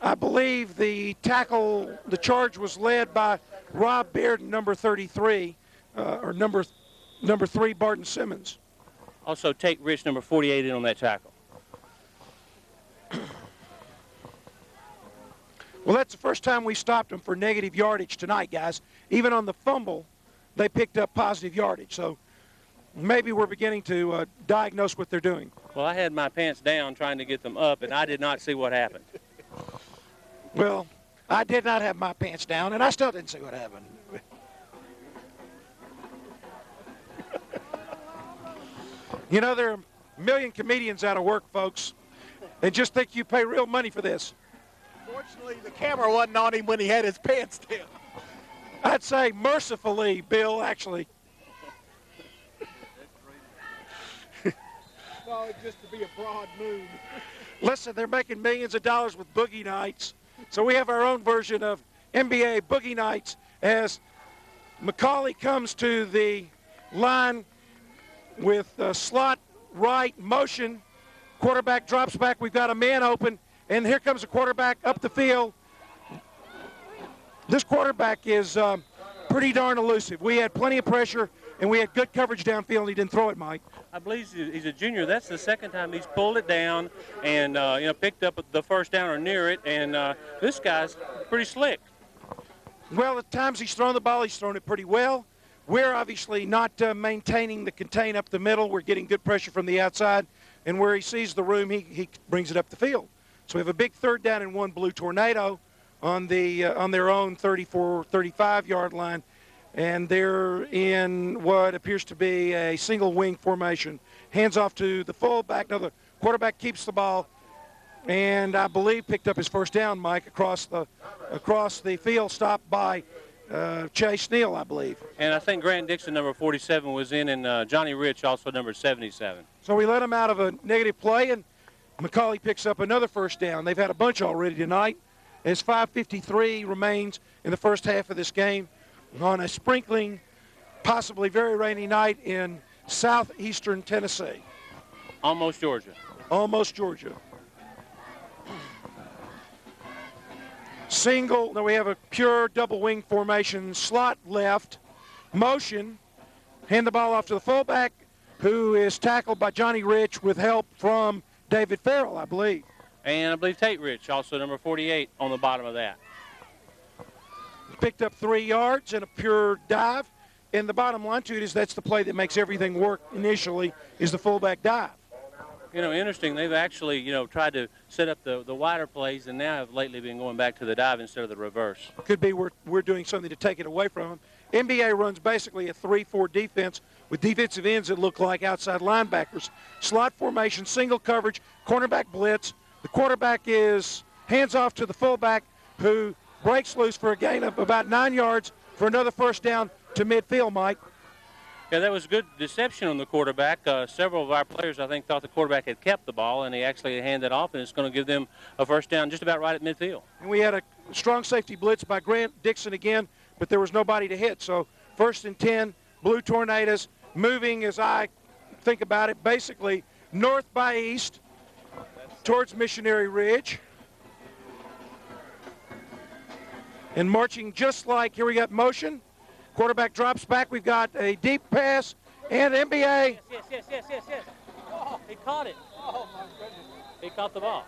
I believe the tackle, the charge was led by Rob Beard, number 33, or number 3, Barton Simmons. Also, Tate Rich, number 48, in on that tackle. Well, that's the first time we stopped them for negative yardage tonight, guys. Even on the fumble, they picked up positive yardage. So maybe we're beginning to diagnose what they're doing. Well, I had my pants down trying to get them up, and I did not see what happened. Well, I did not have my pants down, and I still didn't see what happened. You know, there are a million comedians out of work, folks, and just think you pay real money for this. Fortunately, the camera wasn't on him when he had his pants down. I'd say mercifully, Bill, actually. No, just to be a broad move. Listen, they're making millions of dollars with boogie nights. So we have our own version of NBA boogie nights as McCallie comes to the line with slot right motion. Quarterback drops back. We've got a man open. And here comes the quarterback up the field. This quarterback is pretty darn elusive. We had plenty of pressure, and we had good coverage downfield, and he didn't throw it, Mike. I believe he's a junior. That's the second time he's pulled it down and picked up the first down or near it. And this guy's pretty slick. Well, at times he's thrown the ball, he's thrown it pretty well. We're obviously not maintaining the contain up the middle. We're getting good pressure from the outside, and where he sees the room, he brings it up the field. So we have a big 3rd down and 1 Blue Tornado on their own 34, 35-yard line, and they're in what appears to be a single wing formation. Hands off to the fullback. Now the quarterback keeps the ball, and I believe picked up his first down, Mike, across the field, stopped by Chase Neal, I believe. And I think Grant Dixon, number 47, was in, and Johnny Rich, also number 77. So we let him out of a negative play, and McCallie picks up another first down. They've had a bunch already tonight. As 5:53 remains in the first half of this game on a sprinkling, possibly very rainy night in southeastern Tennessee. Almost Georgia. Almost Georgia. Single, now we have a pure double wing formation, slot left, motion, hand the ball off to the fullback, who is tackled by Johnny Rich with help from David Farrell, I believe. And I believe Tate Rich, also number 48, on the bottom of that. Picked up 3 yards and a pure dive. And the bottom line to it is that's the play that makes everything work initially, is the fullback dive. You know, interesting, they've actually, you know, tried to set up the wider plays and now have lately been going back to the dive instead of the reverse. Could be we're doing something to take it away from them. NBA runs basically a 3-4 defense with defensive ends that look like outside linebackers. Slot formation, single coverage, cornerback blitz. The quarterback is hands off to the fullback who breaks loose for a gain of about 9 yards for another first down to midfield, Mike. Yeah, that was good deception on the quarterback. Several of our players, I think, thought the quarterback had kept the ball, and he actually handed it off, and it's going to give them a first down just about right at midfield. And we had a strong safety blitz by Grant Dixon again, but there was nobody to hit. So 1st and 10, Blue Tornadoes moving, as I think about it, basically north by east towards Missionary Ridge. And marching just like, here we got motion. Quarterback drops back. We've got a deep pass and NBA. Yes. Oh, he caught it. Oh, my goodness. He caught the ball.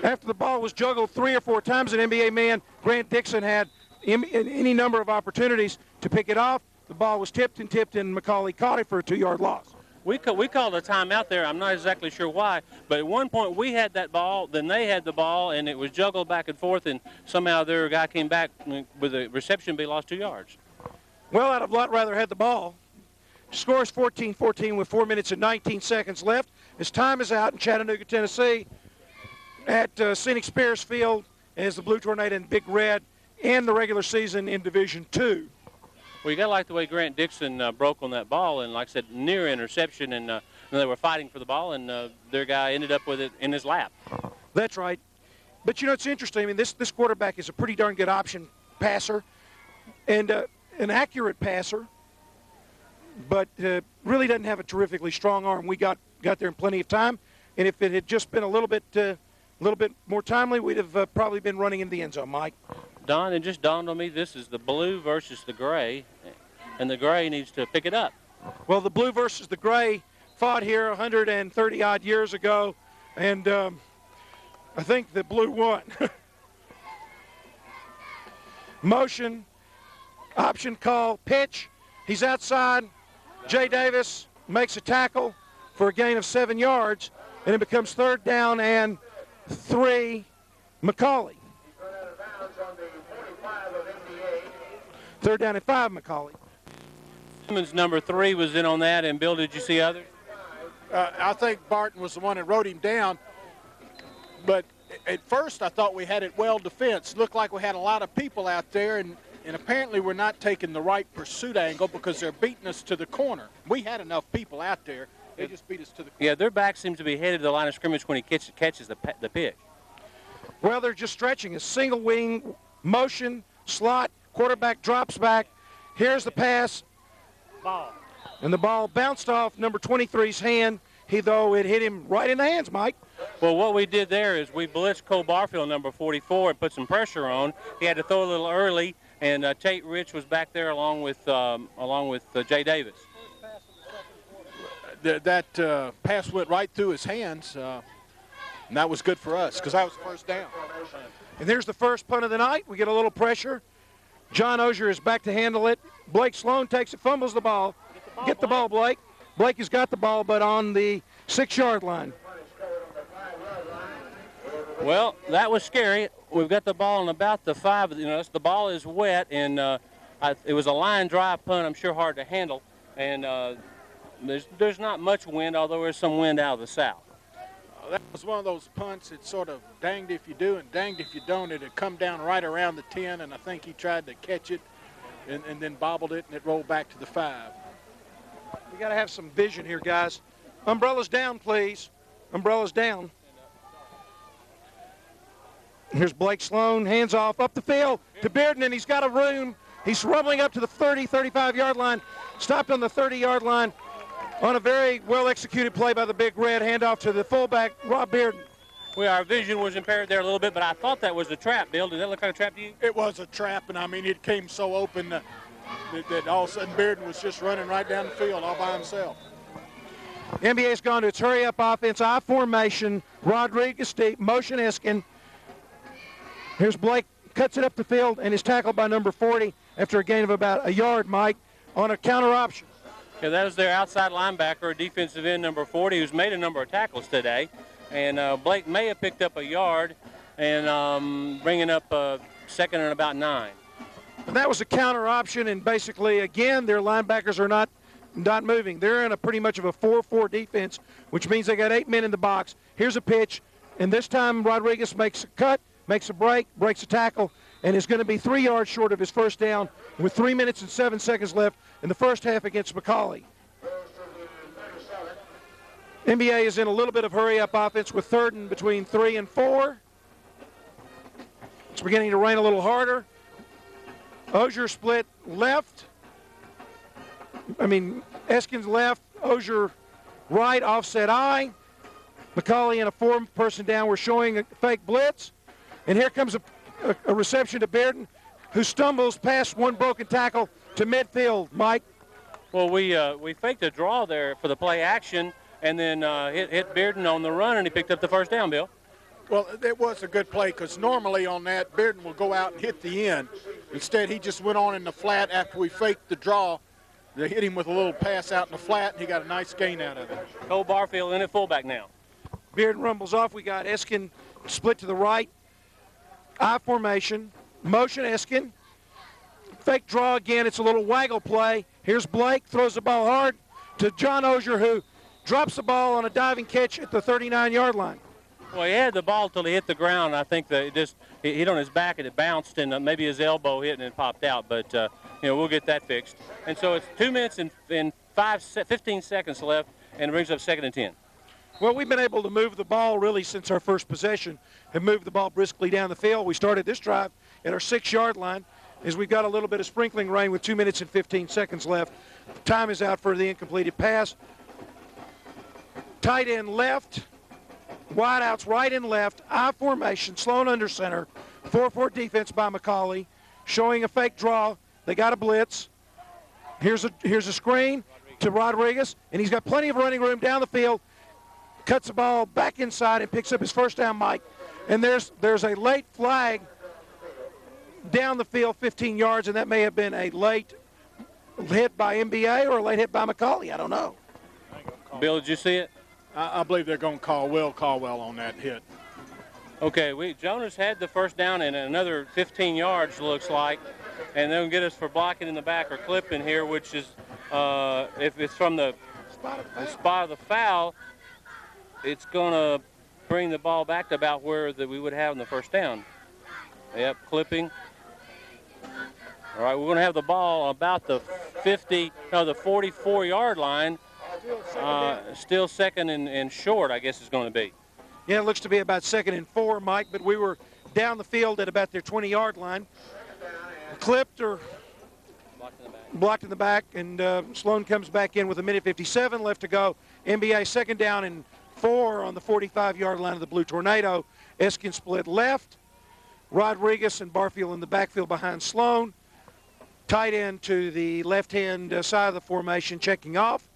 After the ball was juggled 3 or 4 times, an NBA man, Grant Dixon, had any number of opportunities to pick it off. The ball was tipped, and McCallie caught it for a 2-yard loss. We called a timeout there. I'm not exactly sure why, but at one point we had that ball, then they had the ball, and it was juggled back and forth, and somehow their guy came back with a reception, but he lost 2 yards. Well, I'd have a lot rather had the ball. Score is 14-14 with 4 minutes and 19 seconds left. As time is out in Chattanooga, Tennessee, at Scenic Spears Field, as the Blue Tornado and Big Red end the regular season in Division II. Well, you got to like the way Grant Dixon broke on that ball, and like I said, near interception, and they were fighting for the ball, and their guy ended up with it in his lap. That's right. But, you know, it's interesting. I mean, this quarterback is a pretty darn good option passer and an accurate passer, but really doesn't have a terrifically strong arm. We got there in plenty of time, and if it had just been a little bit more timely, we'd have probably been running in the end zone, Mike. Don, it just dawned on me, this is the blue versus the gray, and the gray needs to pick it up. Well, the blue versus the gray fought here 130-odd years ago, and I think the blue won. Motion, option call, pitch. He's outside. Jay Davis makes a tackle for a gain of 7 yards, and it becomes 3rd down and 3, McCallie. 3rd down and 5, McCallie. Simmons, number 3, was in on that, and Bill, did you see others? I think Barton was the one that wrote him down, but at first I thought we had it well defensed. Looked like we had a lot of people out there, and apparently we're not taking the right pursuit angle because they're beating us to the corner. We had enough people out there. They just beat us to the corner. Yeah, their back seems to be headed to the line of scrimmage when he catches the pitch. Well, they're just stretching a single wing motion, slot, quarterback drops back. Here's the pass. Ball. And the ball bounced off number 23's hand. It hit him right in the hands, Mike. Well, what we did there is we blitzed Cole Barfield, number 44, and put some pressure on. He had to throw a little early, and Tate Rich was back there along with Jay Davis. That pass went right through his hands, and that was good for us because that was first down. And there's the first punt of the night. We get a little pressure. John Ozier is back to handle it. Blake Sloan takes it, fumbles the ball. Get the ball, Blake. Blake has got the ball, but on the 6-yard line. Well, that was scary. We've got the ball on about the 5. You know, the ball is wet, and it was a line drive punt. I'm sure hard to handle, and there's not much wind, although there's some wind out of the south. That was one of those punts that sort of danged if you do and danged if you don't. It had come down right around the 10, and I think he tried to catch it and then bobbled it, and it rolled back to the 5. We got to have some vision here, guys. Umbrellas down, please. Umbrellas down. Here's Blake Sloan, hands off, up the field to Bearden, and he's got a room. He's rumbling up to the 30, 35-yard line, stopped on the 30-yard line on a very well-executed play by the Big Red, handoff to the fullback, Rob Bearden. Well, our vision was impaired there a little bit, but I thought that was a trap, Bill. Did that look like a trap to you? It was a trap, and I mean, it came so open that all of a sudden Bearden was just running right down the field all by himself. NBA's gone to its hurry-up offense, I formation, Rodriguez deep, motion Eskin. Here's Blake, cuts it up the field, and is tackled by number 40 after a gain of about a yard, Mike, on a counter option. Yeah, that was their outside linebacker, defensive end number 40, who's made a number of tackles today. And Blake may have picked up a yard and bringing up second and about 9. And that was a counter option, and basically, again, their linebackers are not moving. They're in a pretty much of a 4-4 defense, which means they got 8 men in the box. Here's a pitch, and this time Rodriguez makes a cut, makes a break, breaks a tackle, and is going to be 3 yards short of his first down with 3 minutes and 7 seconds left in the first half against McCallie. NBA is in a little bit of hurry-up offense with third and between 3 and 4. It's beginning to rain a little harder. Ozier split left. Eskin's left, Ozier right, offset I. McCallie in a 4-person down. We're showing a fake blitz. And here comes a reception to Bearden, who stumbles past one broken tackle to midfield. Mike? Well, we faked a draw there for the play action and then hit Bearden on the run, and he picked up the first down, Bill. Well, it was a good play because normally on that, Bearden will go out and hit the end. Instead, he just went on in the flat after we faked the draw. They hit him with a little pass out in the flat, and he got a nice gain out of it. Cole Barfield in at fullback now. Bearden rumbles off. We got Eskin split to the right. I formation. Motion Eskin. Fake draw again. It's a little waggle play. Here's Blake. Throws the ball hard to John Ozier, who drops the ball on a diving catch at the 39-yard line. Well, he had the ball till he hit the ground. I think that he hit on his back and it bounced, and maybe his elbow hit and it popped out. But we'll get that fixed. And so it's 2 minutes and 15 seconds left, and it brings up 2nd and 10. Well, we've been able to move the ball really since our first possession and move the ball briskly down the field. We started this drive at our 6-yard line as we've got a little bit of sprinkling rain with 2 minutes and 15 seconds left. Time is out for the incompleted pass. Tight end left. Wideouts right and left. I formation. Sloan under center. 4-4 defense by McCallie. Showing a fake draw. They got a blitz. Here's a screen to Rodriguez, and he's got plenty of running room down the field. Cuts the ball back inside and picks up his first down, Mike. And there's a late flag down the field 15 yards, and that may have been a late hit by MBA or a late hit by McCallie. I don't know. Bill, did you see it? I believe they're going to call Will Caldwell on that hit. Okay, Jonas had the first down and another 15 yards, looks like. And they'll get us for blocking in the back or clipping here, which is, if it's from the spot of the foul, it's going to bring the ball back to about where we would have in the first down. Yep, clipping. All right, we're going to have the ball about the 44-yard line. Still second and short, I guess it's going to be. Yeah, it looks to be about 2nd and 4, Mike, but we were down the field at about their 20-yard line. Clipped or blocked in the back, and Sloan comes back in with 1:57 left to go. NBA 2nd down and 4 on the 45-yard line of the Blue Tornado. Eskin split left. Rodriguez and Barfield in the backfield behind Sloan. Tight end to the left-hand side of the formation, checking off.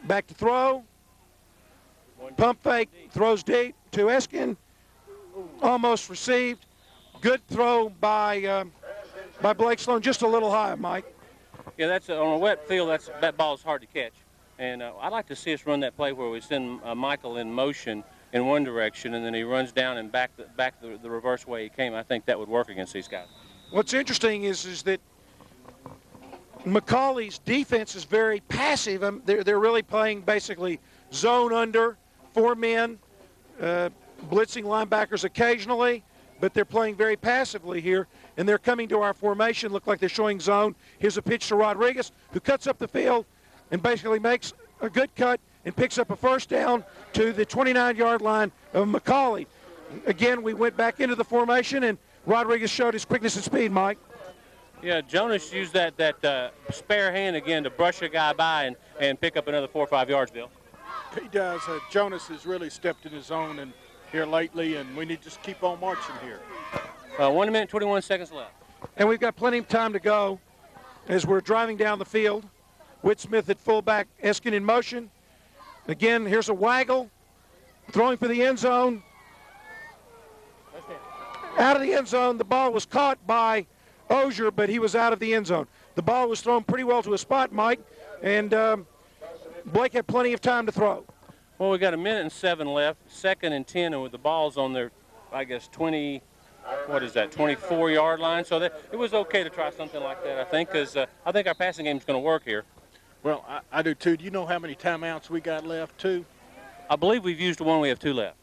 Back to throw. Pump fake, throws deep to Eskin. Almost received. Good throw by Blake Sloan, just a little high, Mike. Yeah, that's on a wet field. That ball is hard to catch, and I'd like to see us run that play where we send Michael in motion in one direction, and then he runs down and back the reverse way he came. I think that would work against these guys. What's interesting is that McCallie's defense is very passive. They're really playing basically zone under, 4 men, blitzing linebackers occasionally, but they're playing very passively here, and they're coming to our formation. Look like they're showing zone. Here's a pitch to Rodriguez, who cuts up the field and basically makes a good cut and picks up a first down to the 29-yard line of McCallie. Again, we went back into the formation, and Rodriguez showed his quickness and speed, Mike. Yeah, Jonas used that spare hand again to brush a guy by and pick up another 4 or 5 yards, Bill. He does. Jonas has really stepped in his zone and here lately, and we need to just keep on marching here. 1 minute, 21 seconds left. And we've got plenty of time to go as we're driving down the field. Whit Smith at fullback, Eskin in motion. Again, here's a waggle. Throwing for the end zone. Out of the end zone. The ball was caught by Ozier, but he was out of the end zone. The ball was thrown pretty well to a spot, Mike, and Blake had plenty of time to throw. Well, we got 1:07 left, 2nd and 10, and with the balls on their, I guess, 24-yard line. So it was okay to try something like that, I think, because I think our passing game is going to work here. Well, I do too. Do you know how many timeouts we got left, too? I believe we've used one. We have 2 left.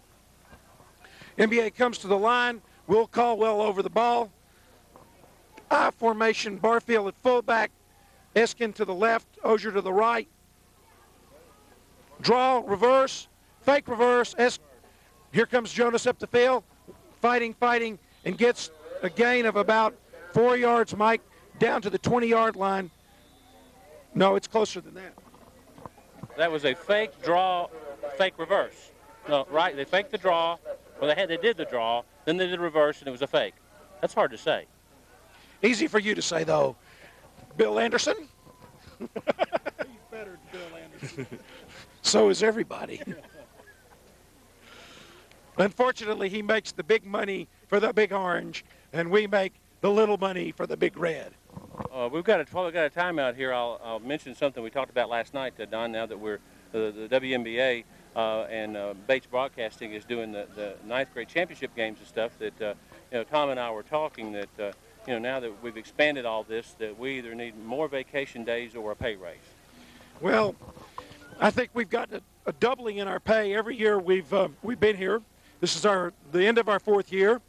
MBA comes to the line. Will Caldwell over the ball. I formation, Barfield at fullback. Eskin to the left, Ozier to the right. Draw, reverse, fake reverse. Here comes Jonas up the field. Fighting, and gets a gain of about 4 yards, Mike, down to the 20-yard line. No, it's closer than that. That was a fake draw, fake reverse. No, right? They faked the draw. Well, they did the draw, then they did reverse, and it was a fake. That's hard to say. Easy for you to say, though. Bill Anderson? He's better than Bill Anderson. So is everybody. Unfortunately, he makes the big money for the big orange, and we make the little money for the big red. We've got a timeout here. I'll mention something we talked about last night, Don, now that we're the WNBA and Bates Broadcasting is doing the 9th grade championship games and stuff that, Tom and I were talking that, now that we've expanded all this, that we either need more vacation days or a pay raise. Well, I think we've gotten a doubling in our pay every year we've been here. This is the end of our 4th year.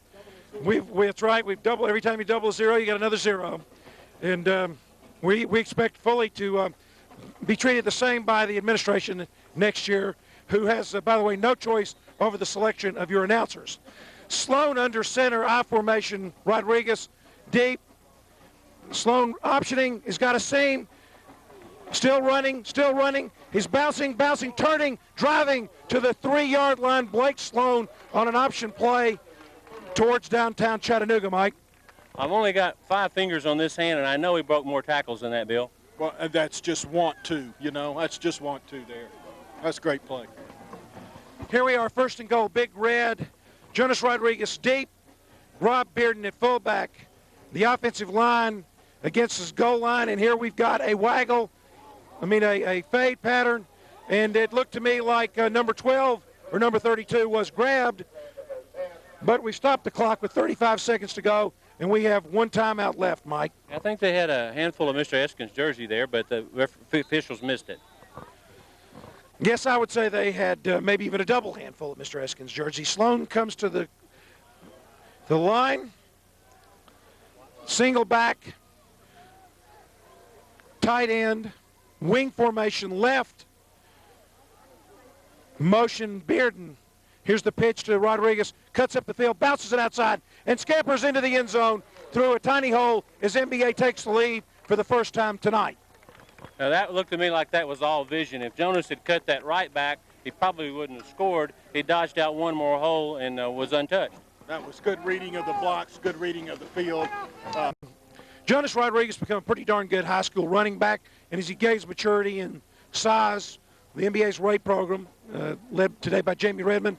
That's right. We've doubled. Every time you double a 0, you got another 0. And we expect fully to be treated the same by the administration next year, who has, by the way, no choice over the selection of your announcers. Sloan under center, I formation, Rodriguez deep. Sloan optioning, he's got a seam. Still running. He's bouncing, turning, driving to the 3-yard line. Blake Sloan on an option play towards downtown Chattanooga, Mike. I've only got 5 fingers on this hand, and I know he broke more tackles than that, Bill. Well, that's just want to, That's just want to there. That's a great play. Here we are, 1st and goal, Big Red. Jonas Rodriguez deep. Rob Bearden at fullback. The offensive line against his goal line, and here we've got a waggle. A fade pattern, and it looked to me like number 12 or number 32 was grabbed, but we stopped the clock with 35 seconds to go, and we have 1 timeout left, Mike. I think they had a handful of Mr. Eskin's jersey there, but the officials missed it. Yes, I would say they had maybe even a double handful of Mr. Eskin's jersey. Sloan comes to the line, single back, tight end, wing formation left, motion Bearden. Here's the pitch to Rodriguez, cuts up the field, bounces it outside, and scampers into the end zone through a tiny hole as NBA takes the lead for the first time tonight. Now that looked to me like that was all vision. If Jonas had cut that right back, he probably wouldn't have scored. He dodged out one more hole and was untouched. That was good reading of the blocks, good reading of the field. Jonas Rodriguez become a pretty darn good high school running back, and as he gains maturity and size, the NBA's RAID program, led today by Jamie Redmond,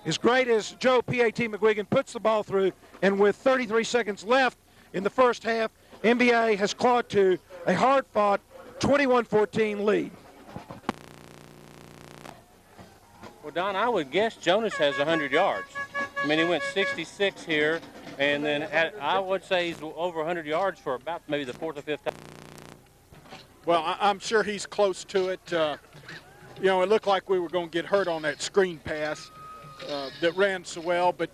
as great as Joe P.A.T. McGuigan puts the ball through, and with 33 seconds left in the first half, NBA has clawed to a hard-fought 21-14 lead. Well, Don, I would guess Jonas has 100 yards. He went 66 here. And then I would say he's over 100 yards for about maybe the 4th or 5th time. Well, I'm sure he's close to it. It looked like we were going to get hurt on that screen pass that ran so well. But,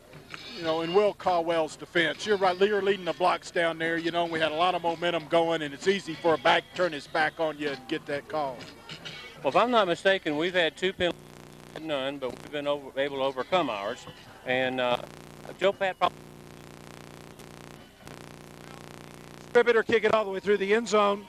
in Will Caldwell's defense, you're right. You're leading the blocks down there. We had a lot of momentum going, and it's easy for a back to turn his back on you and get that call. Well, if I'm not mistaken, we've had 2 penalties, none, but we've been able to overcome ours. And Joe Pat probably... Distributor kick it all the way through the end zone.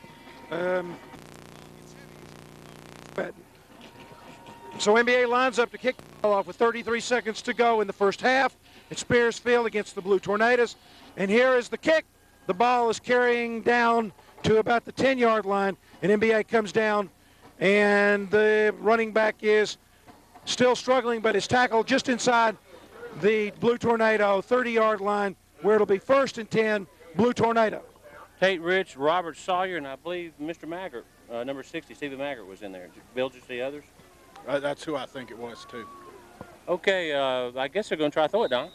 So NBA lines up to kick the ball off with 33 seconds to go in the first half. It's Spears Field against the Blue Tornadoes. And here is the kick. The ball is carrying down to about the 10-yard line, and MBA comes down, and the running back is still struggling, but is tackled just inside the Blue Tornado 30-yard line, where it'll be 1st and 10, Blue Tornado. Tate Rich, Robert Sawyer, and I believe Mr. Maggart, number 60, Stephen Maggart was in there. Bill, did you see others? That's who I think it was, too. Okay, I guess they're going to try to throw it, Don.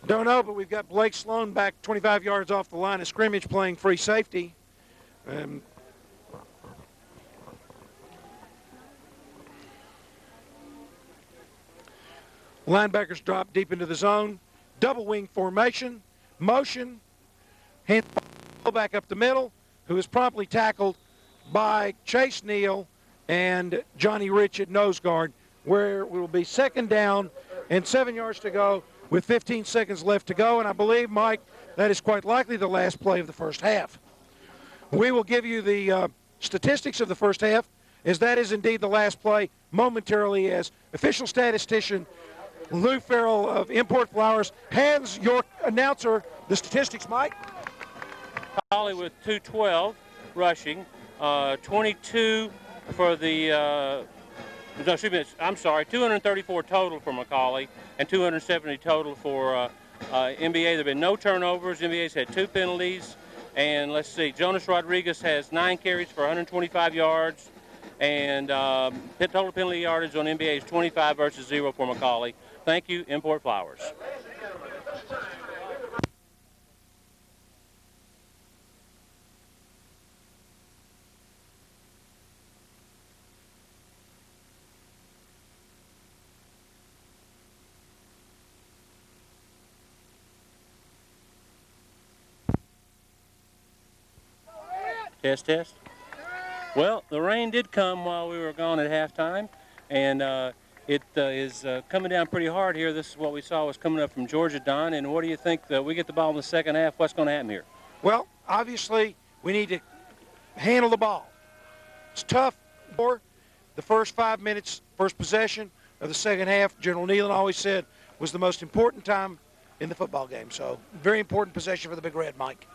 Don't know, but we've got Blake Sloan back 25 yards off the line of scrimmage playing free safety. Linebackers drop deep into the zone. Double wing formation. Motion. Hand back up the middle, who is promptly tackled by Chase Neal and Johnny Rich at nose guard, where it will be 2nd down and 7 yards to go with 15 seconds left to go. And I believe, Mike, that is quite likely the last play of the first half. We will give you the statistics of the first half, as that is indeed the last play momentarily, as official statistician Lou Farrell of Import Flowers hands your announcer the statistics, Mike. McCallie with 212 rushing, 22 for the, no, excuse me, I'm sorry, 234 total for McCallie and 270 total for MBA. There have been no turnovers. MBA's had 2 penalties. And let's see, Jonas Rodriguez has 9 carries for 125 yards. And total penalty yardage on NBA is 25 versus 0 for McCallie. Thank you, Import Flowers. Test, test. Well, the rain did come while we were gone at halftime, and it is coming down pretty hard here. This is what we saw was coming up from Georgia, Don. And what do you think? We get the ball in the second half. What's going to happen here? Well, obviously, we need to handle the ball. It's tough for the first 5 minutes, first possession of the second half. General Nealon always said was the most important time in the football game. So, very important possession for the Big Red, Mike.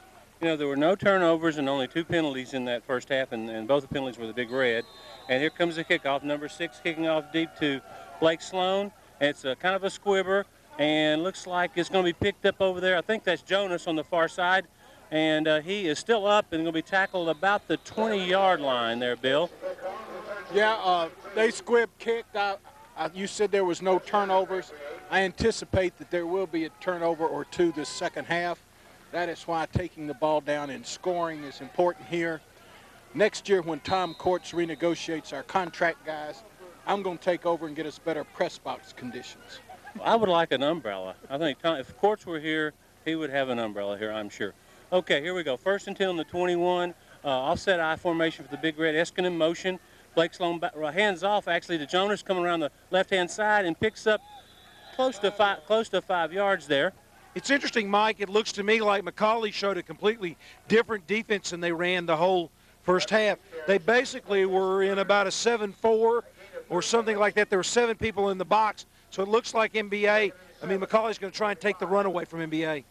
You know, there were no turnovers and only 2 penalties in that first half, and both the penalties were the Big Red. And here comes the kickoff, number 6 kicking off deep to Blake Sloan. It's a kind of a squibber, and looks like it's going to be picked up over there. I think that's Jonas on the far side, and he is still up and going to be tackled about the 20-yard line there, Bill. Yeah, they squib kicked. You said there was no turnovers. I anticipate that there will be a turnover or 2 this second half. That is why taking the ball down and scoring is important here. Next year, when Tom Courts renegotiates our contract guys, I'm going to take over and get us better press box conditions. Well, I would like an umbrella. I think if Courts were here, he would have an umbrella here, I'm sure. Okay, here we go. 1st and 10 on the 21. Offset I formation for the Big Red. Eskin in motion. Blake Sloan hands off actually to Jonas, coming around the left-hand side and picks up close to 5 yards there. It's interesting, Mike. It looks to me like McCallie showed a completely different defense than they ran the whole first half. They basically were in about a 7-4 or something like that. There were 7 people in the box. So it looks like McCallie's going to try and take the run away from MBA.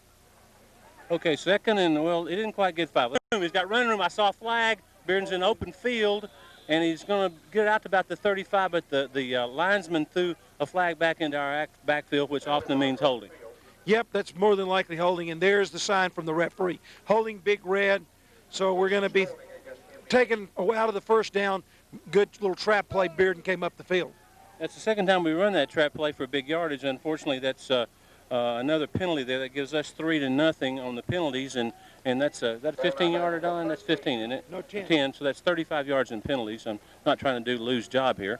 Okay, second and, well, he didn't quite get 5. He's got running room. I saw a flag. Bearden's in open field, and he's going to get out to about the 35, but the linesman threw a flag back into our backfield, which often means holding. Yep, that's more than likely holding, and there's the sign from the referee. Holding Big Red, so we're going to be taken out of the first down. Good little trap play. Bearden came up the field. That's the second time we run that trap play for big yardage. Unfortunately, that's another penalty there that gives us 3-0 on the penalties, and that's that a 15-yarder, Don? That's 15, isn't it? No, 10. 10, so that's 35 yards in penalties. I'm not trying to lose job here.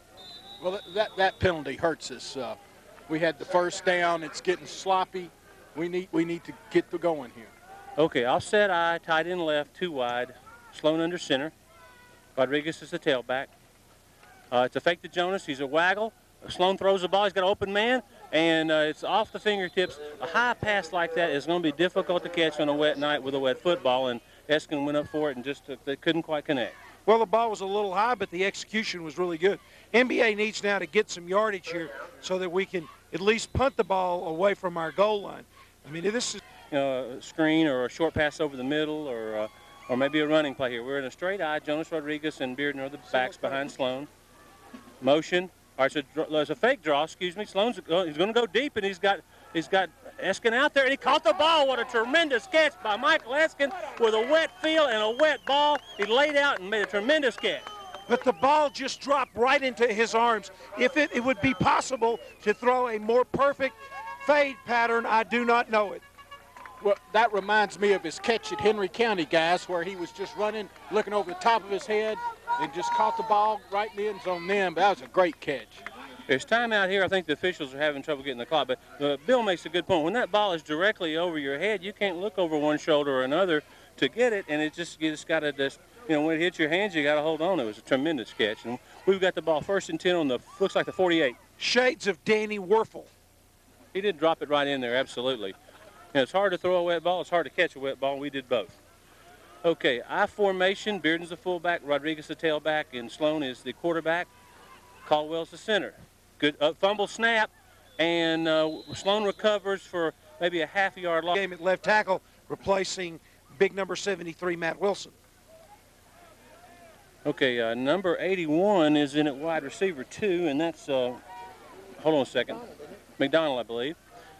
Well, that penalty hurts us. We had the first down. It's getting sloppy. We need to get going here. Okay, offset I, tight end left, 2 wide. Sloan under center. Rodriguez is the tailback. It's a fake to Jonas. He's a waggle. Sloan throws the ball. He's got an open man, and it's off the fingertips. A high pass like that is going to be difficult to catch on a wet night with a wet football, and Eskin went up for it and just they couldn't quite connect. Well, the ball was a little high, but the execution was really good. NBA needs now to get some yardage here so that we can at least punt the ball away from our goal line. I mean, this is a screen or a short pass over the middle or or maybe a running play here. We're in a straight eye. Jonas Rodriguez and Bearden are the backs behind Sloan. Motion. All right, so there's a fake draw. Excuse me. Sloan's he's going to go deep, and he's got Eskin out there, and he caught the ball. What a tremendous catch by Michael Eskin with a wet field and a wet ball. He laid out and made a tremendous catch. But the ball just dropped right into his arms. If it would be possible to throw a more perfect fade pattern, I do not know it. Well, that reminds me of his catch at Henry County, guys, where he was just running, looking over the top of his head, and just caught the ball right in the end zone then. But that was a great catch. There's time out here. I think the officials are having trouble getting the clock. But Bill makes a good point. When that ball is directly over your head, you can't look over one shoulder or another to get it, and you just got to just, when it hits your hands, you got to hold on. It was a tremendous catch. And we've got the ball 1st and 10 on looks like the 48. Shades of Danny Werfel. He did drop it right in there, absolutely. It's hard to throw a wet ball. It's hard to catch a wet ball. We did both. Okay, I formation. Bearden's the fullback, Rodriguez the tailback, and Sloan is the quarterback. Caldwell's the center. Good fumble snap, and Sloan recovers for maybe a half-yard loss. Game at left tackle, replacing big number 73, Matt Wilson. Okay, number 81 is in at wide receiver 2, and that's, hold on a second, McDonald, I believe.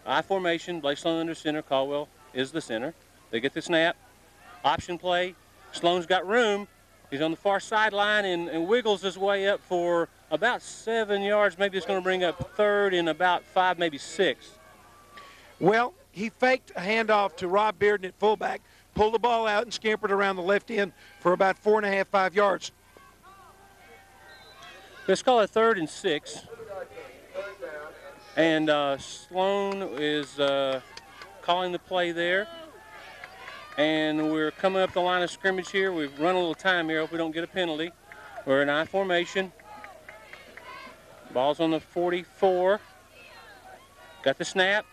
I formation, Blake Sloan under center, Caldwell is the center. They get the snap, option play. Sloan's got room. He's on the far sideline and wiggles his way up for about 7 yards. Maybe it's going to bring up 3rd and about 5, maybe 6. Well, he faked a handoff to Rob Bearden at fullback, pulled the ball out and scampered around the left end for about 4.5, 5 yards. Let's call it 3rd and 6. And Sloan is calling the play there. And we're coming up the line of scrimmage here. We've run a little time here. Hope we don't get a penalty. We're in I formation. Ball's on the 44. Got the snap.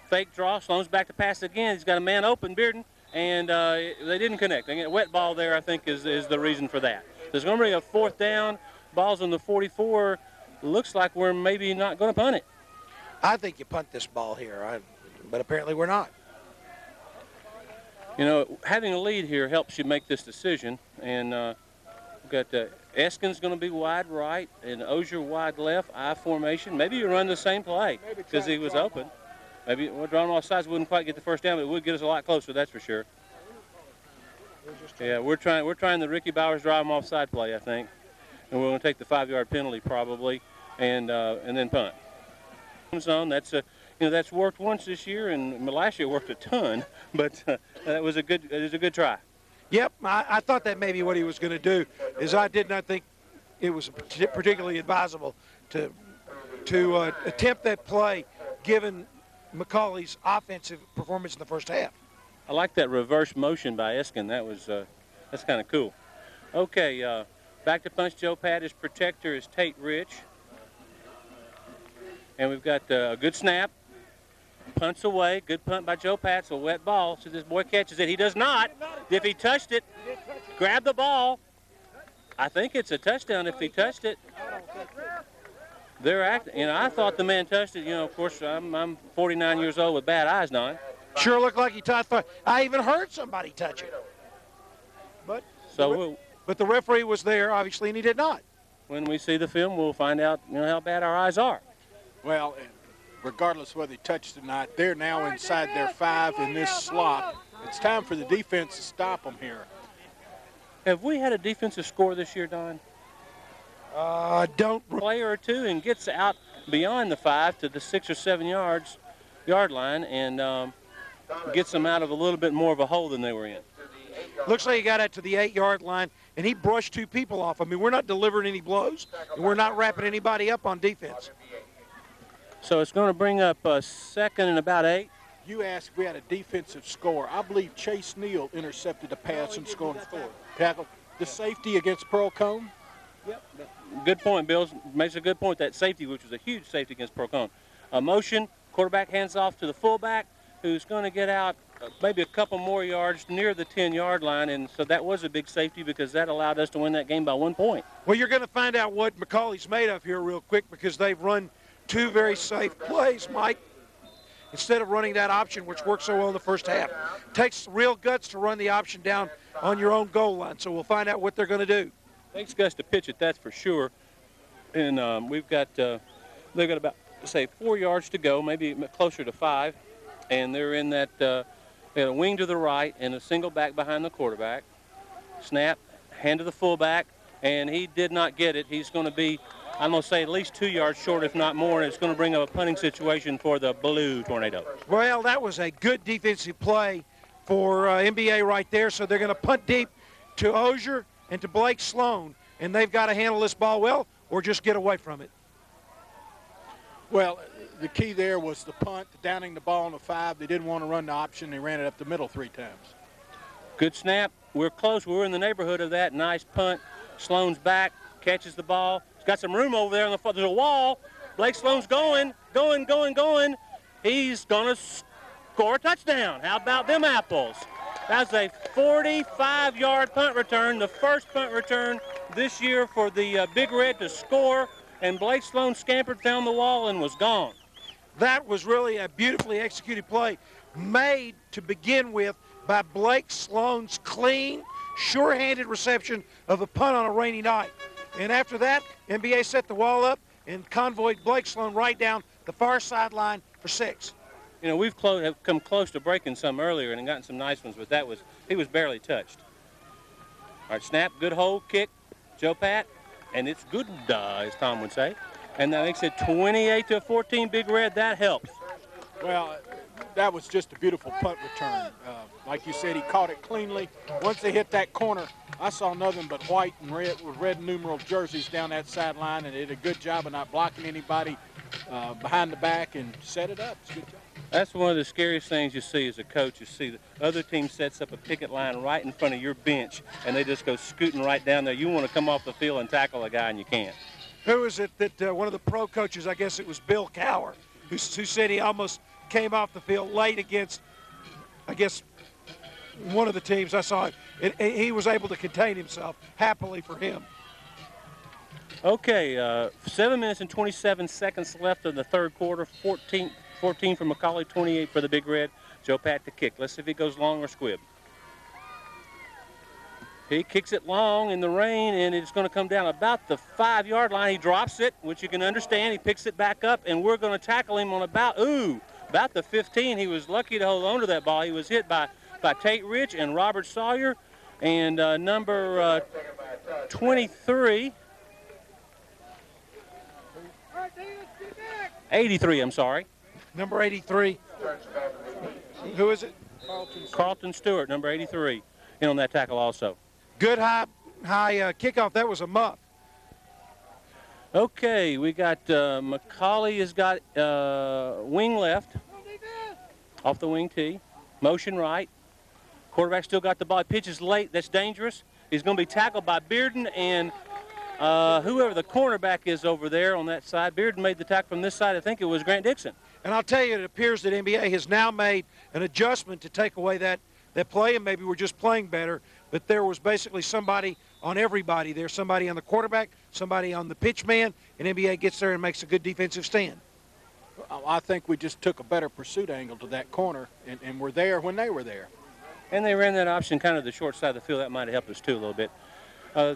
Fake draw. Sloan's back to pass again. He's got a man open, Bearden. And they didn't connect. They get a wet ball there, I think, is the reason for that. So it's going to bring a 4th down. Ball's on the 44. Looks like we're maybe not going to punt it. I think you punt this ball here, but apparently we're not. Having a lead here helps you make this decision. And we've got Eskin's going to be wide right and Ozier wide left, I formation. Maybe you run the same play because he was open. Maybe we're drawing off sides. Wouldn't quite get the 1st down, but it would get us a lot closer, that's for sure. Yeah, we're trying the Ricky Bowers drive him offside play, I think. And we're going to take the 5-yard penalty probably and then punt. Zone, that's worked once this year, and last year worked a ton, but it was a good try. Yep, I thought that may be what he was going to do, is I did not think it was particularly advisable to attempt that play given McCallie's offensive performance in the first half. I like that reverse motion by Eskin. That's kind of cool. Okay, back to punch. Joe Pat. His protector is Tate Rich. And we've got a good snap. Punts away. Good punt by Joe Pat's. A wet ball. So this boy catches it. He does not. If he touched it, grab the ball. I think it's a touchdown if he touched it. They're acting. I thought the man touched it. Of course, I'm 49 years old with bad eyes now. Sure looked like he touched it. I even heard somebody touch it. But the referee was there, obviously, and he did not. When we see the film, we'll find out how bad our eyes are. Well, regardless whether he touched it or not, they're now inside their 5 in this slot. It's time for the defense to stop them here. Have we had a defensive score this year, Don? Don't. Player or two and gets out beyond the 5 to the 6 or 7 yard line and gets them out of a little bit more of a hole than they were in. Looks like he got out to the 8-yard line, and he brushed 2 people off. I mean, we're not delivering any blows, and we're not wrapping anybody up on defense. So it's going to bring up 2nd and about 8. You asked if we had a defensive score. I believe Chase Neal intercepted a pass and scored. Tackle the safety against Pearl Cone. Yep. Good point, Bill. Makes a good point, that safety, which was a huge safety against Pearl Cone. A motion, quarterback hands off to the fullback, who's going to get out maybe a couple more yards near the 10-yard line, and so that was a big safety because that allowed us to win that game by 1 point. Well, you're going to find out what McCallie's made of here real quick because they've run 2 very safe plays, Mike. instead of running that option, which worked so well in the first half. Takes real guts to run the option down on your own goal line, so we'll find out what they're going to do. Takes guts to pitch it, that's for sure. And they've got about, say, 4 yards to go, maybe closer to 5. And they're in that, they had a wing to the right and a single back behind the quarterback. Snap, hand to the fullback, and he did not get it. He's going to be, I'm going to say, at least 2 yards short, if not more, and it's going to bring up a punting situation for the Blue Tornadoes. Well, that was a good defensive play for MBA right there, so they're going to punt deep to Osier and to Blake Sloan, and they've got to handle this ball well or just get away from it. Well, the key there was the punt, downing the ball on the 5. They didn't want to run the option. They ran it up the middle 3 times. Good snap. We're close. We're in the neighborhood of that. Nice punt. Sloan's back, catches the ball. He's got some room over there on the front. There's a wall. Blake Sloan's going. He's going to score a touchdown. How about them apples? That's a 45-yard punt return, the first punt return this year for the Big Red to score, and Blake Sloan scampered, found the wall, and was gone. That was really a beautifully executed play, made to begin with by Blake Sloan's clean, sure-handed reception of a punt on a rainy night. And after that, NBA set the wall up and convoyed Blake Sloan right down the far sideline for 6. You know, we've have come close to breaking some earlier and gotten some nice ones, but he was barely touched. All right, snap, good hold, kick, Joe Pat, and it's good, as Tom would say. And that makes it 28-14, Big Red. That helps. Well, that was just a beautiful punt return. Like you said, he caught it cleanly. Once they hit that corner, I saw nothing but white and red with red numeral jerseys down that sideline, and they did a good job of not blocking anybody behind the back and set it up. It's a good job. That's one of the scariest things you see as a coach. You see the other team sets up a picket line right in front of your bench, and they just go scooting right down there. You want to come off the field and tackle a guy, and you can't. Who was it that one of the pro coaches, I guess it was Bill Cower, who said he almost came off the field late against, I guess, one of the teams I saw. He was able to contain himself, happily for him. Okay, 7 minutes and 27 seconds left in the third quarter. 14 for McCallie, 28 for the Big Red. Joe Pat to kick. Let's see if he goes long or squib. He kicks it long in the rain, and it's going to come down about the 5-yard line. He drops it, which you can understand. He picks it back up, and we're going to tackle him on about the 15. He was lucky to hold on to that ball. He was hit by Tate Rich and Robert Sawyer, and number 23. 83, I'm sorry. Number 83. Who is it? Carlton Stewart, number 83, in on that tackle also. Good high kickoff. That was a muff. Okay, we got McCallie has got wing left off the wing tee. Motion right. Quarterback still got the ball. Pitches late. That's dangerous. He's going to be tackled by Bearden and whoever the cornerback is over there on that side. Bearden made the tackle from this side. I think it was Grant Dixon. And I'll tell you, it appears that NBA has now made an adjustment to take away that play, and maybe we're just playing better. But there was basically somebody on everybody there, somebody on the quarterback, somebody on the pitch man, and NBA gets there and makes a good defensive stand. I think we just took a better pursuit angle to that corner, and we're there when they were there. And they ran that option kind of the short side of the field. That might have helped us too a little bit.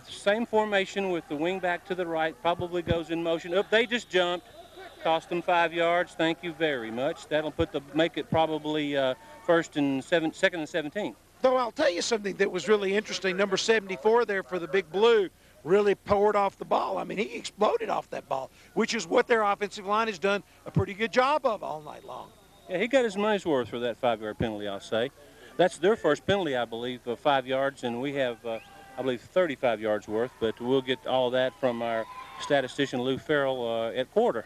Same formation with the wing back to the right, probably goes in motion. They just jumped. Cost them 5 yards. Thank you very much. That'll make it probably second and 17. Though I'll tell you something that was really interesting. Number 74 there for the Big Blue really poured off the ball. I mean, he exploded off that ball, which is what their offensive line has done a pretty good job of all night long. Yeah, he got his money's worth for that 5-yard penalty, I'll say. That's their first penalty, I believe, of 5 yards, and we have, I believe, 35 yards worth. But we'll get all that from our statistician Lou Farrell at quarter.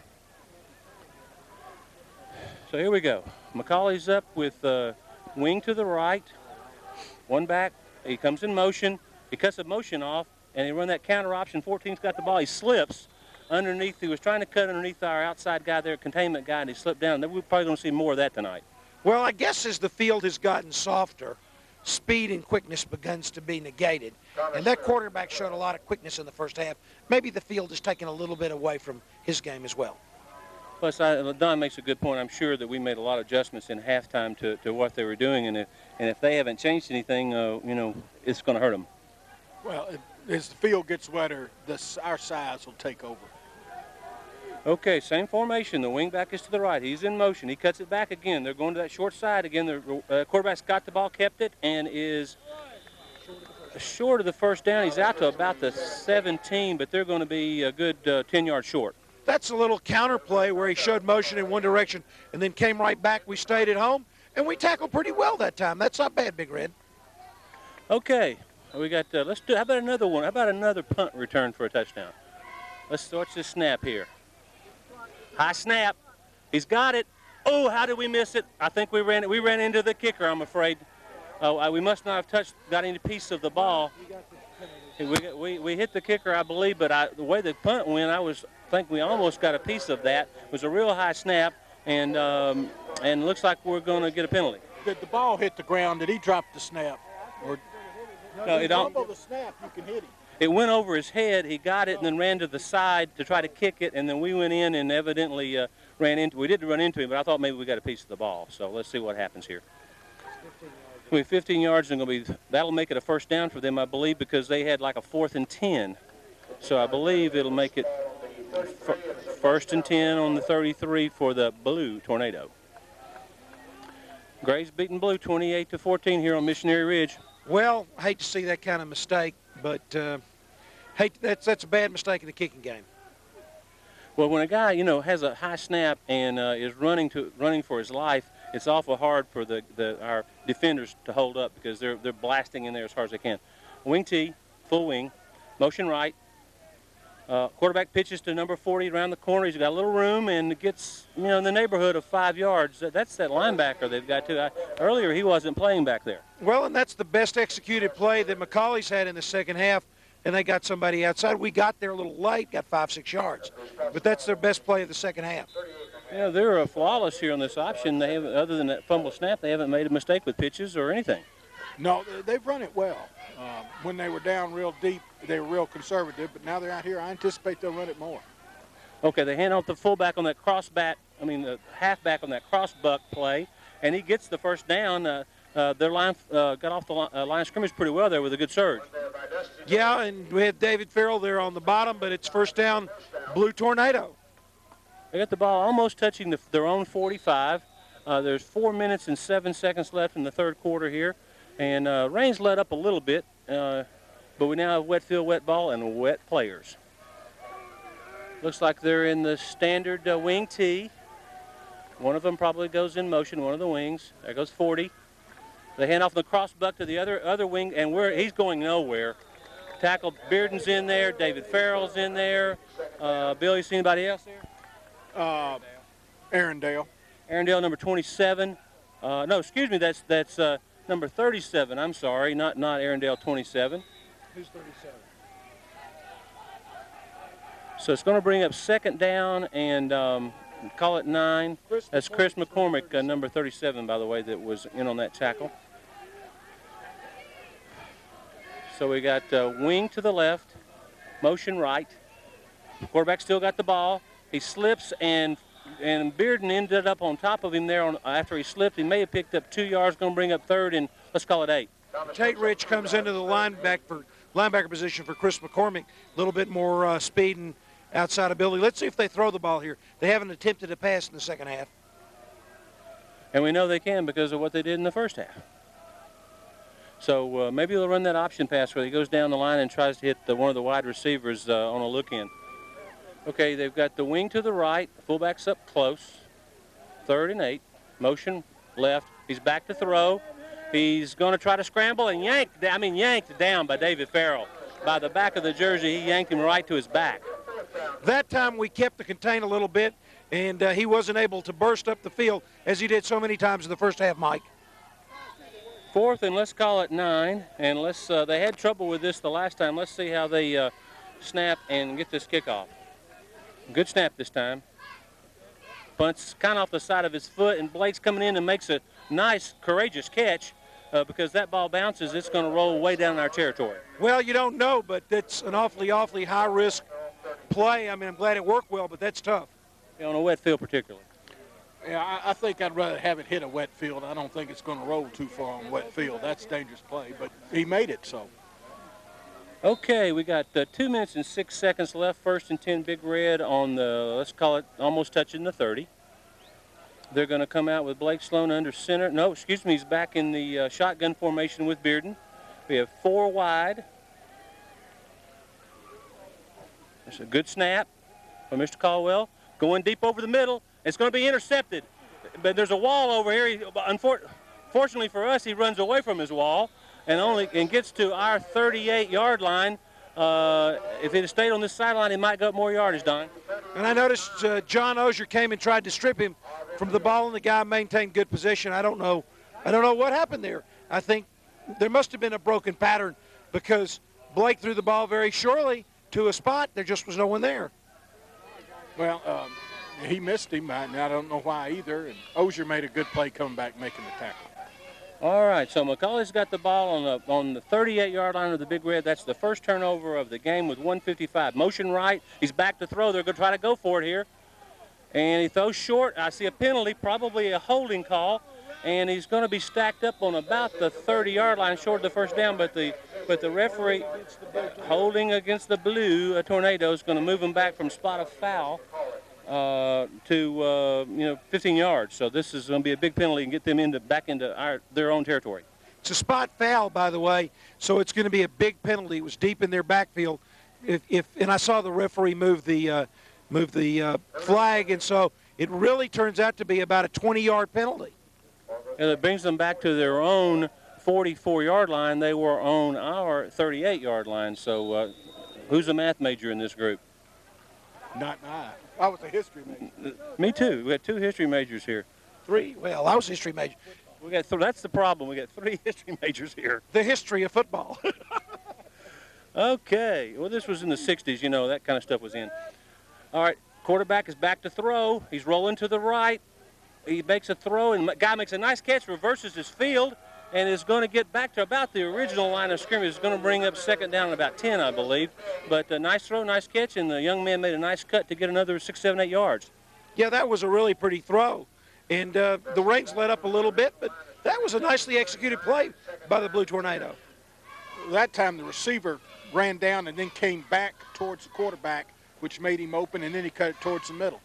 So here we go. McCallie's up with wing to the right, one back. He comes in motion. He cuts the motion off, and he run that counter option. 14's got the ball. He slips underneath. He was trying to cut underneath our outside guy there, containment guy, and he slipped down. We're probably going to see more of that tonight. Well, I guess as the field has gotten softer, speed and quickness begins to be negated. And that quarterback showed a lot of quickness in the first half. Maybe the field is taking a little bit away from his game as well. Plus, Don makes a good point. I'm sure that we made a lot of adjustments in halftime to what they were doing, and if they haven't changed anything, it's going to hurt them. Well, as the field gets wetter, our size will take over. Okay, same formation. The wing back is to the right. He's in motion. He cuts it back again. They're going to that short side again. The quarterback's got the ball, kept it, and is short of the first down. He's out to about the 17, but they're going to be a good 10 yards short. That's a little counter play where he showed motion in one direction and then came right back. We stayed at home, and we tackled pretty well that time. That's not bad, Big Red. Okay, we got, let's do, how about another one? How about another punt return for a touchdown? Let's watch this snap here. High snap. He's got it. Oh, how did we miss it? I think we ran into the kicker, I'm afraid. We must not have got any piece of the ball. We hit the kicker, I believe, but the way the punt went, I think we almost got a piece of that. It was a real high snap, and looks like we're going to get a penalty. Did the ball hit the ground? Did he drop the snap? Or no, it don't. The snap, you can hit him. It went over his head. He got it and then ran to the side to try to kick it, and then we went in and evidently we did run into him, but I thought maybe we got a piece of the ball. So let's see what happens here. It'll be 15 yards, and that'll make it a first down for them, I believe, because they had like a 4th and 10. So I believe it'll make it first and 10 on the 33 for the Blue Tornado. Gray's beating Blue 28-14 here on Missionary Ridge. Well, I hate to see that kind of mistake, but that's a bad mistake in the kicking game. Well, when a guy, has a high snap and is running for his life, it's awful hard for our defenders to hold up because they're blasting in there as hard as they can. Wing T, full wing, motion right. Quarterback pitches to number 40 around the corner. He's got a little room and gets, in the neighborhood of 5 yards. That's that linebacker they've got too. Earlier he wasn't playing back there. Well, and that's the best executed play that McCallie's had in the second half, and they got somebody outside. We got there a little late, got 5-6 yards, but that's their best play of the second half. Yeah, they're flawless here on this option. They haven't, other than that fumble snap, they haven't made a mistake with pitches or anything. No, they've run it well. When they were down real deep, they were real conservative, but now they're out here. I anticipate they'll run it more. Okay, they hand off the fullback on that the halfback on that cross buck play, and he gets the first down. Their line got off the line of scrimmage pretty well there with a good surge. Yeah, and we had David Farrell there on the bottom, but it's first down, Blue Tornado. They got the ball almost touching their own 45. There's 4 minutes and 7 seconds left in the third quarter here. And rain's let up a little bit, but we now have wet field, wet ball, and wet players. Looks like they're in the standard wing tee. One of them probably goes in motion, one of the wings. There goes 40. They hand off the cross buck to the other wing, and he's going nowhere. Tackle Bearden's in there. David Farrell's in there. Bill, you see anybody else there? Arendelle. Arendelle, number 27. No, excuse me, that's number 37. I'm sorry, not Arendelle 27. Who's 37? So it's going to bring up second down and call it 9. That's Chris McCormick, number 37, by the way, that was in on that tackle. So we got wing to the left, motion right. Quarterback still got the ball. He slips, and Bearden ended up on top of him there after he slipped. He may have picked up 2 yards, going to bring up third, and let's call it 8. Tate Rich comes into the linebacker position for Chris McCormick. A little bit more speed and outside ability. Let's see if they throw the ball here. They haven't attempted a pass in the second half. And we know they can because of what they did in the first half. So maybe they'll run that option pass where he goes down the line and tries to hit one of the wide receivers on a look-in. Okay, they've got the wing to the right, fullback's up close, 3rd and 8, motion left. He's back to throw. He's going to try to scramble and yanked down by David Farrell. By the back of the jersey, he yanked him right to his back. That time we kept the contain a little bit, and he wasn't able to burst up the field as he did so many times in the first half, Mike. 4th and let's call it 9, and they had trouble with this the last time. Let's see how they snap and get this kickoff. Good snap this time. Punt's kind of off the side of his foot, and Blake's coming in and makes a nice, courageous catch because that ball bounces. It's going to roll way down our territory. Well, you don't know, but that's an awfully high-risk play. I mean, I'm glad it worked well, but that's tough. On a wet field particularly. Yeah, I think I'd rather have it hit a wet field. I don't think it's going to roll too far on wet field. That's a dangerous play, but he made it, so. Okay, we got 2 minutes and 6 seconds left. 1st and 10, Big Red on the, let's call it, almost touching the 30. They're going to come out with Blake Sloan under center. No, excuse me, he's back in the shotgun formation with Bearden. We have 4 wide. That's a good snap from Mr. Caldwell. Going deep over the middle. It's going to be intercepted. But there's a wall over here. Fortunately for us, he runs away from his wall and gets to our 38-yard line. If it had stayed on this sideline, he might go up more yardage, Don. And I noticed John Ozier came and tried to strip him from the ball, and the guy maintained good position. I don't know what happened there. I think there must have been a broken pattern because Blake threw the ball very surely to a spot. There just was no one there. Well, he missed him, and I don't know why either. And Ozier made a good play coming back making the tackle. All right, so McCallie's got the ball on the 38-yard line of the Big Red. That's the first turnover of the game with 1:55. Motion right. He's back to throw. They're going to try to go for it here. And he throws short. I see a penalty, probably a holding call. And he's going to be stacked up on about the 30-yard line short of the first down. But the referee holding against the blue Tornado is going to move him back from spot of foul to 15 yards. So this is going to be a big penalty and get them back into their own territory. It's a spot foul, by the way, so it's going to be a big penalty. It was deep in their backfield. And I saw the referee move the flag, and so it really turns out to be about a 20-yard penalty. And it brings them back to their own 44-yard line. They were on our 38-yard line. So who's a math major in this group? Not I. I was a history major. Me too. We got 2 history majors here. 3? Well, I was a history major. We got that's the problem. We got 3 history majors here. The history of football. Okay. Well, this was in the 60s. You know, that kind of stuff was in. All right. Quarterback is back to throw. He's rolling to the right. He makes a throw, and the guy makes a nice catch, reverses his field, and is going to get back to about the original line of scrimmage. It's going to bring up second down at about 10, I believe. But a nice throw, nice catch, and the young man made a nice cut to get another 6, 7, 8 yards. Yeah, that was a really pretty throw. And the Rains let up a little bit, but that was a nicely executed play by the Blue Tornado. That time the receiver ran down and then came back towards the quarterback, which made him open, and then he cut it towards the middle.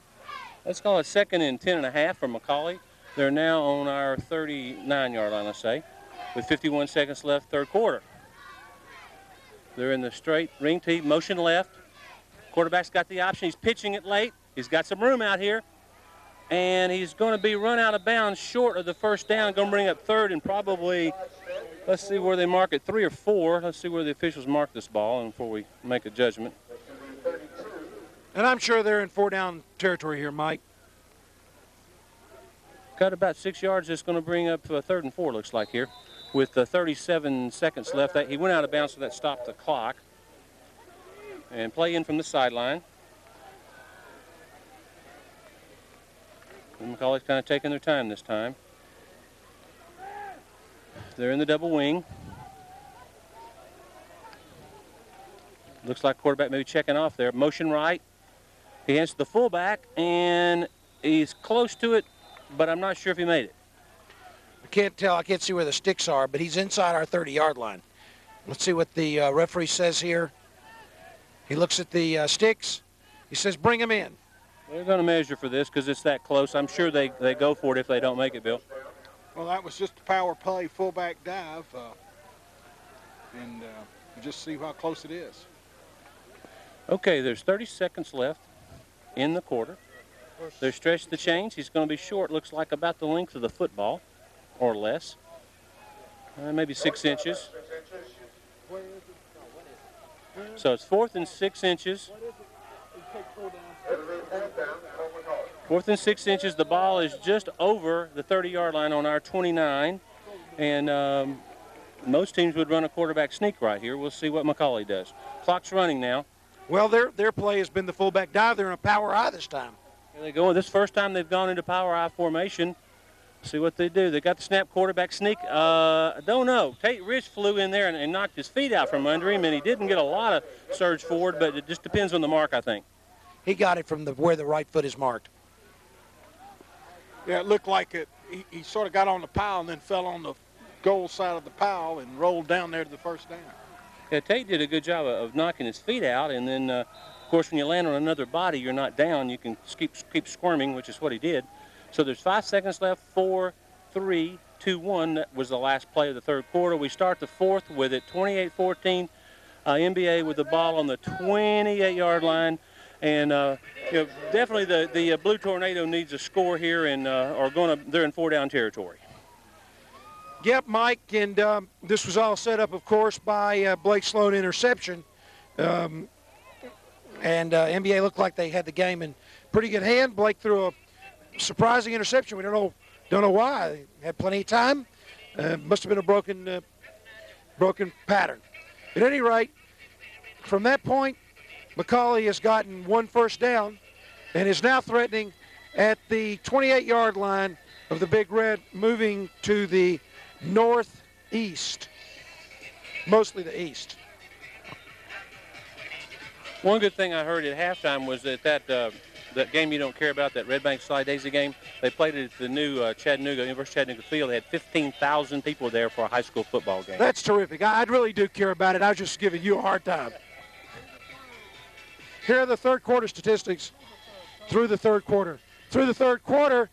Let's call it 2nd and 10.5 for McCallie. They're now on our 39-yard line, let's say, with 51 seconds left, third quarter. They're in the straight ring tee, motion left. Quarterback's got the option. He's pitching it late. He's got some room out here. And he's going to be run out of bounds short of the first down. Going to bring up third and probably, let's see where they mark it, 3 or 4. Let's see where the officials mark this ball before we make a judgment. And I'm sure they're in 4-down territory here, Mike. Got about 6 yards. It's going to bring up 3rd and 4, looks like here, with 37 seconds left. He went out of bounds, so that stopped the clock. And play in from the sideline. And McCallie's kind of taking their time this time. They're in the double wing. Looks like quarterback maybe checking off there. Motion right. He hands to the fullback, and he's close to it, but I'm not sure if he made it. I can't tell. I can't see where the sticks are, but he's inside our 30-yard line. Let's see what the referee says here. He looks at the sticks. He says, bring him in. They're going to measure for this because it's that close. I'm sure they go for it if they don't make it, Bill. Well, that was just a power play, fullback dive, and just see how close it is. Okay, there's 30 seconds left in the quarter. They've stretched the chains. He's going to be short, looks like about the length of the football or less. Maybe 6 inches. So it's 4th and 6 inches. 4th and 6 inches. The ball is just over the 30-yard line on our 29. And most teams would run a quarterback sneak right here. We'll see what McCallie does. Clock's running now. Well, their play has been the fullback dive. They're in a power I this time. There they go. This first time they've gone into power I formation. See what they do. They got the snap quarterback sneak. Don't know. Tate Rich flew in there and knocked his feet out from under him, and he didn't get a lot of surge forward, but it just depends on the mark, I think. He got it from where the right foot is marked. Yeah, it looked like it. He sort of got on the pile and then fell on the goal side of the pile and rolled down there to the first down. Yeah, Tate did a good job of knocking his feet out, and then, of course, when you land on another body, you're not down. You can keep squirming, which is what he did. So there's 5 seconds left. 4, 3, 2, 1. That was the last play of the third quarter. We start the fourth with it 28-14. MBA with the ball on the 28-yard line. And definitely the Blue Tornado needs a score here, and they're in 4-down territory. Yep, Mike, and this was all set up, of course, by Blake Sloan interception. And NBA looked like they had the game in pretty good hand. Blake threw a surprising interception. We don't know why. They had plenty of time. Must have been a broken pattern. At any rate, from that point, McCallie has gotten 1 first down and is now threatening at the 28-yard line of the Big Red, moving to the northeast, mostly the east. One good thing I heard at halftime was that game you don't care about, that Red Bank Sly Daisy game, they played it at the new University of Chattanooga field. They had 15,000 people there for a high school football game. That's terrific. I really do care about it. I was just giving you a hard time. Here are the third quarter statistics through the third quarter. Through the third quarter,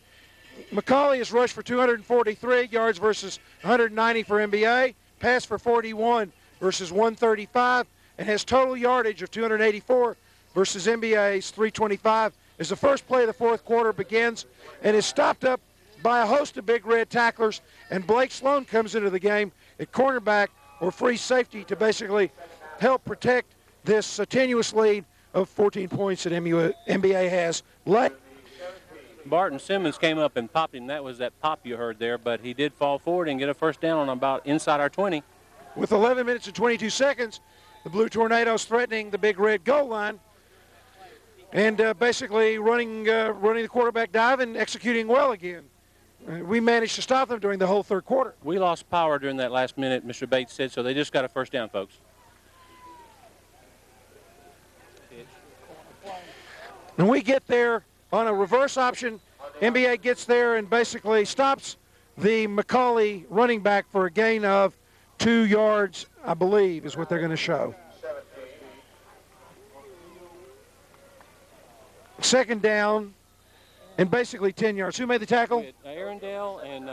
McCallie has rushed for 243 yards versus 190 for NBA, passed for 41 versus 135, and has total yardage of 284 versus NBA's 325 as the first play of the fourth quarter begins and is stopped up by a host of Big Red tacklers, and Blake Sloan comes into the game at cornerback or free safety to basically help protect this tenuous lead of 14 points that NBA has late. Barton Simmons came up and popped him. That was that pop you heard there, but he did fall forward and get a first down on about inside our 20. With 11 minutes and 22 seconds, the Blue Tornadoes threatening the Big Red goal line and basically running the quarterback dive and executing well again. We managed to stop them during the whole third quarter. We lost power during that last minute, Mr. Bates said, so they just got a first down, folks. And we get there on a reverse option. NBA gets there and basically stops the McCallie running back for a gain of 2 yards, I believe, is what they're going to show. Second down and basically 10 yards. Who made the tackle? Arundel and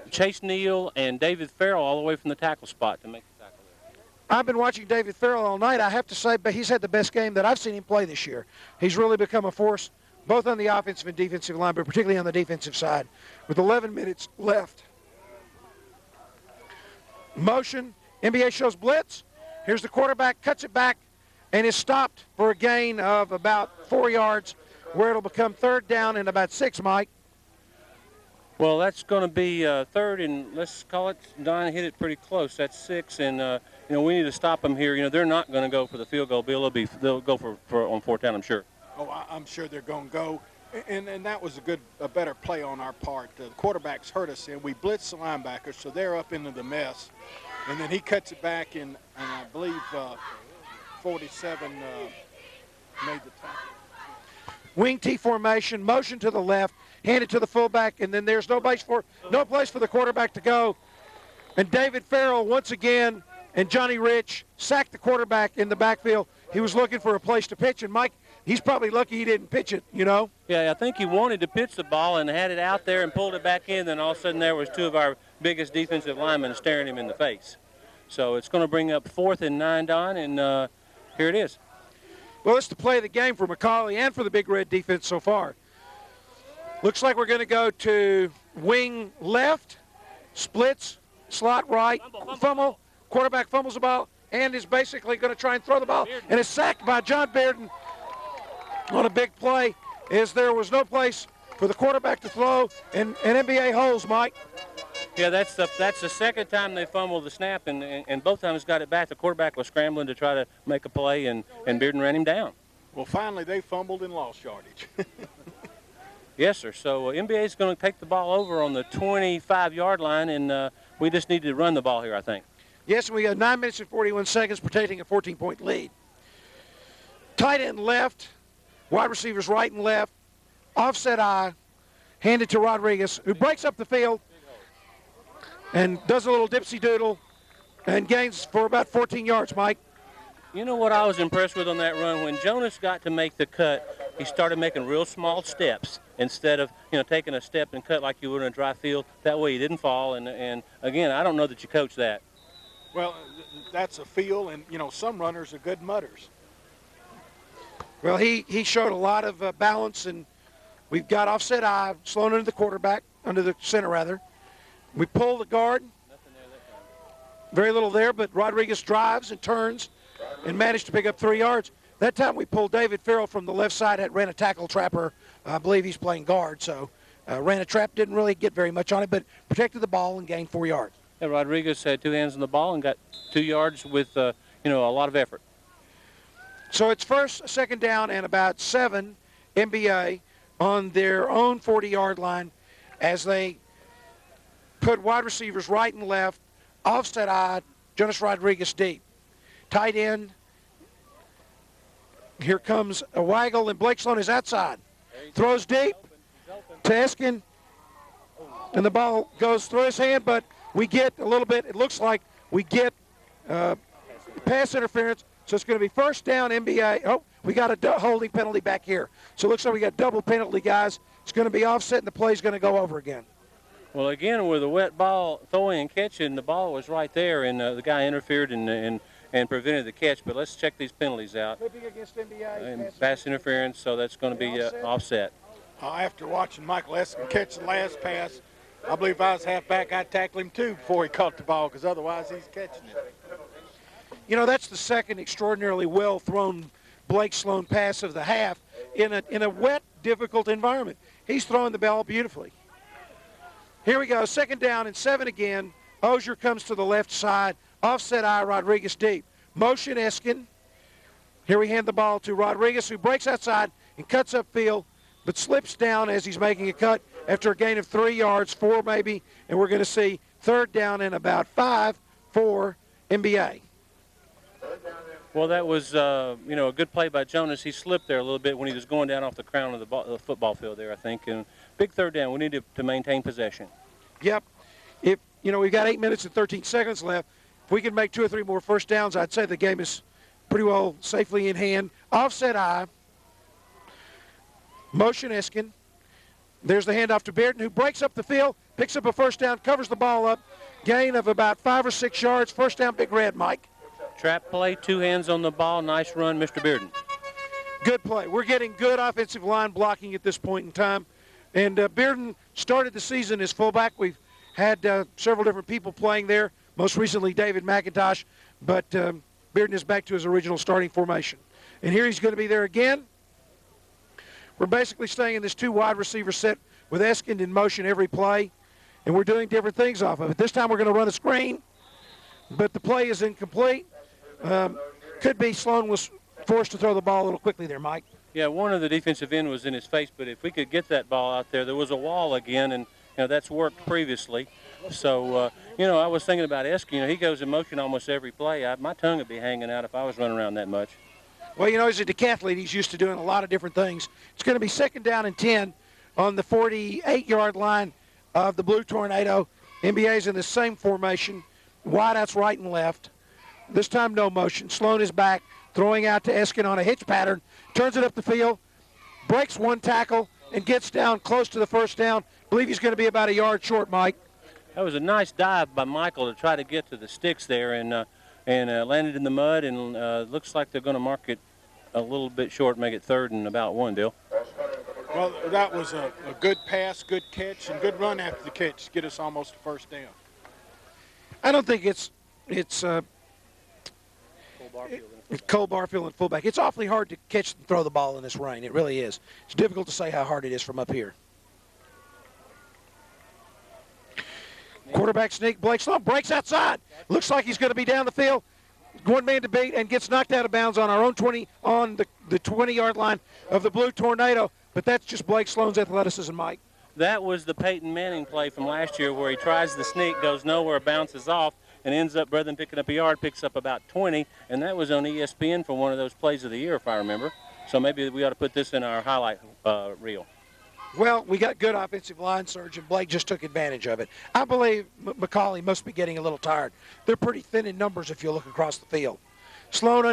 Chase Neal and David Farrell all the way from the tackle spot to make the tackle there. I've been watching David Farrell all night. I have to say, but he's had the best game that I've seen him play this year. He's really become a force, both on the offensive and defensive line, but particularly on the defensive side. With 11 minutes left. Motion. NBA shows blitz. Here's the quarterback, cuts it back, and is stopped for a gain of about 4 yards, where it'll become third down and about 6, Mike. Well, that's going to be third, and let's call it, Don hit it pretty close. That's 6, and we need to stop them here. They're not going to go for the field goal, Bill. They'll go for on fourth down, I'm sure. Oh, I'm sure they're going to go, and that was a better play on our part. The quarterbacks hurt us, and we blitzed the linebackers, so they're up into the mess, and then he cuts it back, and I believe 47 made the tackle. Wing T formation, motion to the left, hand it to the fullback, and then there's no place for the quarterback to go. And David Farrell once again and Johnny Rich sacked the quarterback in the backfield. He was looking for a place to pitch, and Mike, he's probably lucky he didn't pitch it, Yeah, I think he wanted to pitch the ball and had it out there and pulled it back in. Then all of a sudden there was 2 of our biggest defensive linemen staring him in the face. So it's going to bring up 4th and 9, Don, and here it is. Well, it's the play of the game for McCallie and for the Big Red defense so far. Looks like we're going to go to wing left, splits, slot right, fumble. Quarterback fumbles the ball and is basically going to try and throw the ball and is sacked by John Bearden on a big play as there was no place for the quarterback to throw and NBA holds, Mike. Yeah, that's the second time they fumbled the snap, and both times got it back. The quarterback was scrambling to try to make a play, and Bearden ran him down. Well, finally they fumbled and lost yardage. Yes, sir. So NBA is going to take the ball over on the 25-yard line, and we just need to run the ball here, I think. Yes, and we got 9 minutes and 41 seconds, protecting a 14-point lead. Tight end left, wide receivers right and left, offset eye, handed to Rodriguez, who breaks up the field and does a little dipsy-doodle and gains for about 14 yards, Mike. You know what I was impressed with on that run? When Jonas got to make the cut, he started making real small steps instead of, taking a step and cut like you would in a dry field. That way he didn't fall. And again, I don't know that you coach that. Well, that's a feel, and, some runners are good mutters. Well, he showed a lot of balance, and we've got offset eye, Sloan under the quarterback, under the center, rather. We pull the guard. Nothing there that time. Very little there, but Rodriguez drives and turns and managed to pick up 3 yards. That time we pulled David Farrell from the left side, ran a tackle trapper. I believe he's playing guard, so ran a trap, didn't really get very much on it, but protected the ball and gained 4 yards. Yeah, Rodriguez had 2 hands on the ball and got 2 yards with, a lot of effort. So it's second down, and about 7 MBA on their own 40-yard line as they put wide receivers right and left, offset eye, Jonas Rodriguez deep. Tight end, here comes a waggle, and Blake Sloan is outside. Throws deep to Eskin, and the ball goes through his hand, but we get a little bit, it looks like we get pass interference, so it's going to be first down MBA. Oh, we got a holding penalty back here. So it looks like we got double penalty, guys. It's going to be offset, and the play's going to go over again. Well, again, with a wet ball, throwing and catching, the ball was right there, and the guy interfered and prevented the catch. But let's check these penalties out. Flipping against MBA. And pass interference, so that's going to be offset. After watching Michael Eskin catch the last pass, I believe if I was halfback, I'd tackle him too before he caught the ball, because otherwise he's catching it. That's the second extraordinarily well-thrown Blake Sloan pass of the half in a wet, difficult environment. He's throwing the ball beautifully. Here we go, second down and 7 again. Ozier comes to the left side, offset eye, Rodriguez deep. Motion Eskin. Here we hand the ball to Rodriguez, who breaks outside and cuts upfield, but slips down as he's making a cut after a gain of 3 yards, 4 maybe, and we're going to see third down and about 5 for MBA. Well, that was, a good play by Jonas. He slipped there a little bit when he was going down off the crown of the football field there, I think. And big third down. We need to maintain possession. Yep. If, we've got 8 minutes and 13 seconds left. If we can make 2 or 3 more first downs, I'd say the game is pretty well safely in hand. Offset eye. Motion Eskin. There's the handoff to Bearden, who breaks up the field, picks up a first down, covers the ball up. Gain of about 5 or 6 yards. First down, Big Red, Mike. Trap play, 2 hands on the ball. Nice run, Mr. Bearden. Good play. We're getting good offensive line blocking at this point in time. And Bearden started the season as fullback. We've had several different people playing there, most recently David McIntosh. But Bearden is back to his original starting formation. And here he's going to be there again. We're basically staying in this 2 wide receiver set with Eskin in motion every play. And we're doing different things off of it. This time we're going to run a screen, but the play is incomplete. Could be Sloan was forced to throw the ball a little quickly there, Mike. Yeah, one of the defensive end was in his face, but if we could get that ball out there was a wall again, and that's worked previously. So, I was thinking about Eskin. He goes in motion almost every play. My tongue would be hanging out if I was running around that much. Well, he's a decathlete. He's used to doing a lot of different things. It's going to be second down and 10 on the 48-yard line of the Blue Tornado. NBA's in the same formation. Wideouts right and left. This time no motion. Sloan is back, throwing out to Eskin on a hitch pattern. Turns it up the field, breaks 1 tackle, and gets down close to the first down. I believe he's going to be about a yard short, Mike. That was a nice dive by Michael to try to get to the sticks there and landed in the mud, and looks like they're going to mark it a little bit short, make it third and about 1, Bill. Well, that was a good pass, good catch, and good run after the catch to get us almost a first down. I don't think it's Cole Barfield and fullback. It's awfully hard to catch and throw the ball in this rain. It really is. It's difficult to say how hard it is from up here. Quarterback sneak. Blake Sloan breaks outside. Looks like he's going to be down the field. 1 man to beat and gets knocked out of bounds on our own 20 on the 20-yard line of the Blue Tornado. But that's just Blake Sloan's athleticism, Mike. That was the Peyton Manning play from last year where he tries the sneak, goes nowhere, bounces off, and ends up, rather than picking up a yard, picks up about 20. And that was on ESPN for one of those plays of the year, if I remember. So maybe we ought to put this in our highlight reel. Well, we got good offensive line surge, and Blake just took advantage of it. I believe McCallie must be getting a little tired. They're pretty thin in numbers if you look across the field. Sloan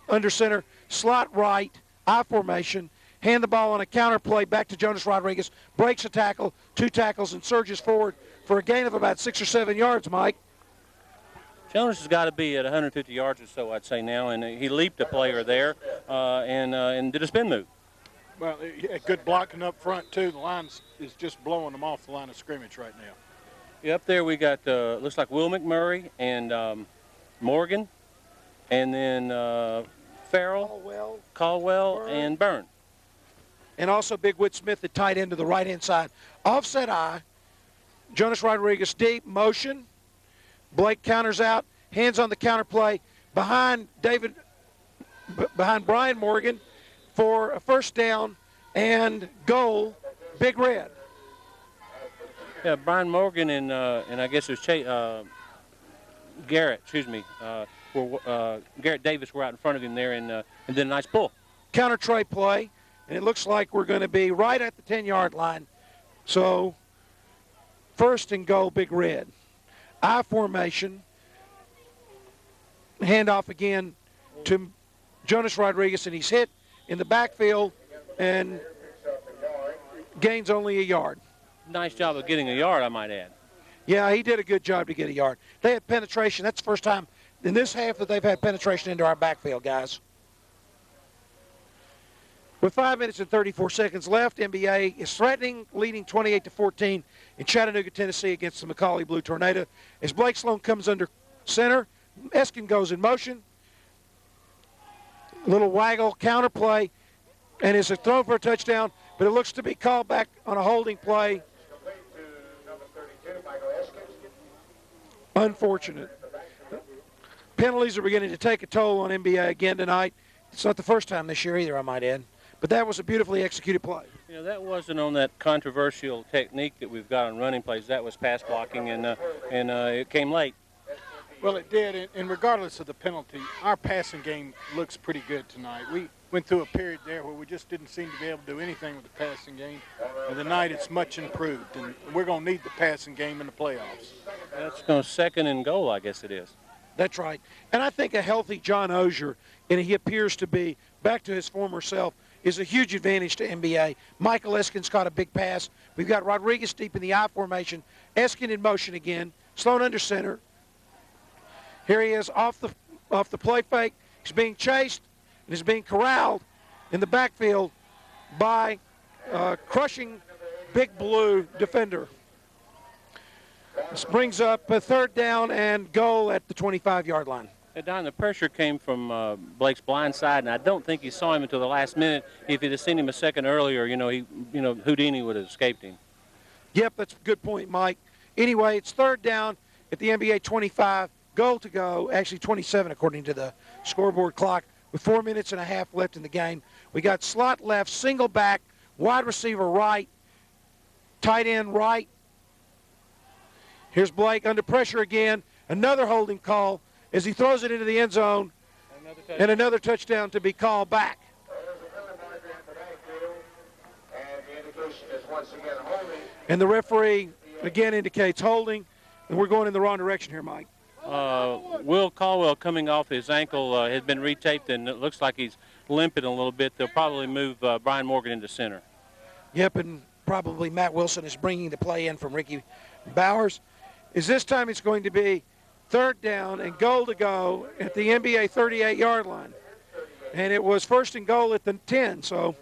under center, slot right, I formation, hand the ball on a counter play back to Jonas Rodriguez, breaks a tackle, 2 tackles, and surges forward for a gain of about 6 or 7 yards, Mike. Jonas has got to be at 150 yards or so, I'd say now, and he leaped a player there and did a spin move. Well, good blocking up front, too. The line is just blowing them off the line of scrimmage right now. Yeah, up there we got, looks like Will McMurray and Morgan, and then Farrell, Caldwell, and Byrne. And also Big Wood Smith, the tight end to the right-hand side. Offset I, Jonas Rodriguez deep, motion. Blake counters out, hands on the counter play behind Brian Morgan for a first down and goal, Big Red. Yeah, Brian Morgan and I guess it was Garrett, Garrett Davis were out in front of him there and did a nice pull. Counter tray play, and it looks like we're going to be right at the 10-yard line. So first and goal, Big Red. I formation, handoff again to Jonas Rodriguez, and he's hit in the backfield and gains only a yard. Nice job of getting a yard, I might add. Yeah, he did a good job to get a yard. They had penetration. That's the first time in this half that they've had penetration into our backfield, guys. With 5 minutes and 34 seconds left, MBA is threatening, leading 28-14 in Chattanooga, Tennessee against the McCallie Blue Tornado. As Blake Sloan comes under center, Eskin goes in motion. Little waggle, counter play, and is a throw for a touchdown, but it looks to be called back on a holding play. Unfortunate. Penalties are beginning to take a toll on MBA again tonight. It's not the first time this year either, I might add. But that was a beautifully executed play. You know, that wasn't on that controversial technique that we've got on running plays. That was pass blocking, and it came late. Well, it did, and regardless of the penalty, our passing game looks pretty good tonight. We went through a period there where we just didn't seem to be able to do anything with the passing game. And tonight it's much improved, and we're going to need the passing game in the playoffs. That's going to second and goal, I guess it is. That's right. And I think a healthy John Ozier, and he appears to be back to his former self, is a huge advantage to MBA. Michael Eskin's caught a big pass. We've got Rodriguez deep in the I formation. Eskin in motion again. Sloan under center. Here he is off the play fake. He's being chased and is being corralled in the backfield by crushing Big Blue defender. This brings up a third down and goal at the 25-yard line. Don, the pressure came from Blake's blind side, and I don't think he saw him until the last minute. If he'd have seen him a second earlier, Houdini would have escaped him. Yep, that's a good point, Mike. Anyway, it's third down at the NBA 25, goal to go, actually 27 according to the scoreboard clock, with 4 minutes and a half left in the game. We got slot left, single back, wide receiver right, tight end right. Here's Blake under pressure again, another holding call as he throws it into the end zone, and another touchdown to be called back. And the referee again indicates holding, and we're going in the wrong direction here, Mike. Will Caldwell coming off his ankle has been retaped, and it looks like he's limping a little bit. They'll probably move Brian Morgan into center. Yep, and probably Matt Wilson is bringing the play in from Ricky Bowers. This time it's going to be third down and goal to go at the NBA 38-yard line. And it was first and goal at the 10, so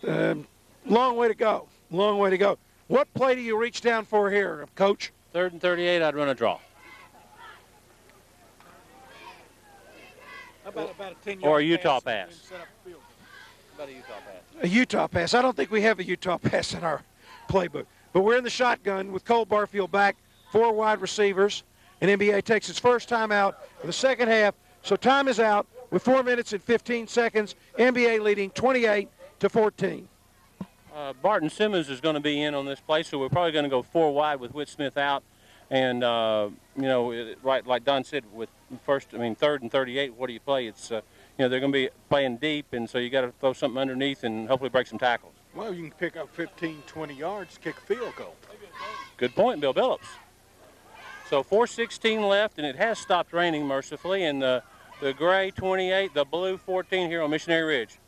long way to go, long way to go. What play do you reach down for here, Coach? Third and 38, I'd run a draw. About a 10-yard or a Utah pass. About a Utah pass. A Utah pass. I don't think we have a Utah pass in our playbook. But we're in the shotgun with Cole Barfield back, 4 wide receivers. And NBA takes its first time out in the second half. So time is out with 4 minutes and 15 seconds. NBA leading 28-14. Barton Simmons is going to be in on this play, so we're probably going to go 4 wide with Whit Smith out. And, right like Don said, with third and 38, what do you play? It's, they're going to be playing deep, and so you got to throw something underneath and hopefully break some tackles. Well, you can pick up 15, 20 yards, kick a field goal. Good point, Bill Billups. So 4:16 left, and it has stopped raining mercifully, and the gray 28, the blue 14 here on Missionary Ridge.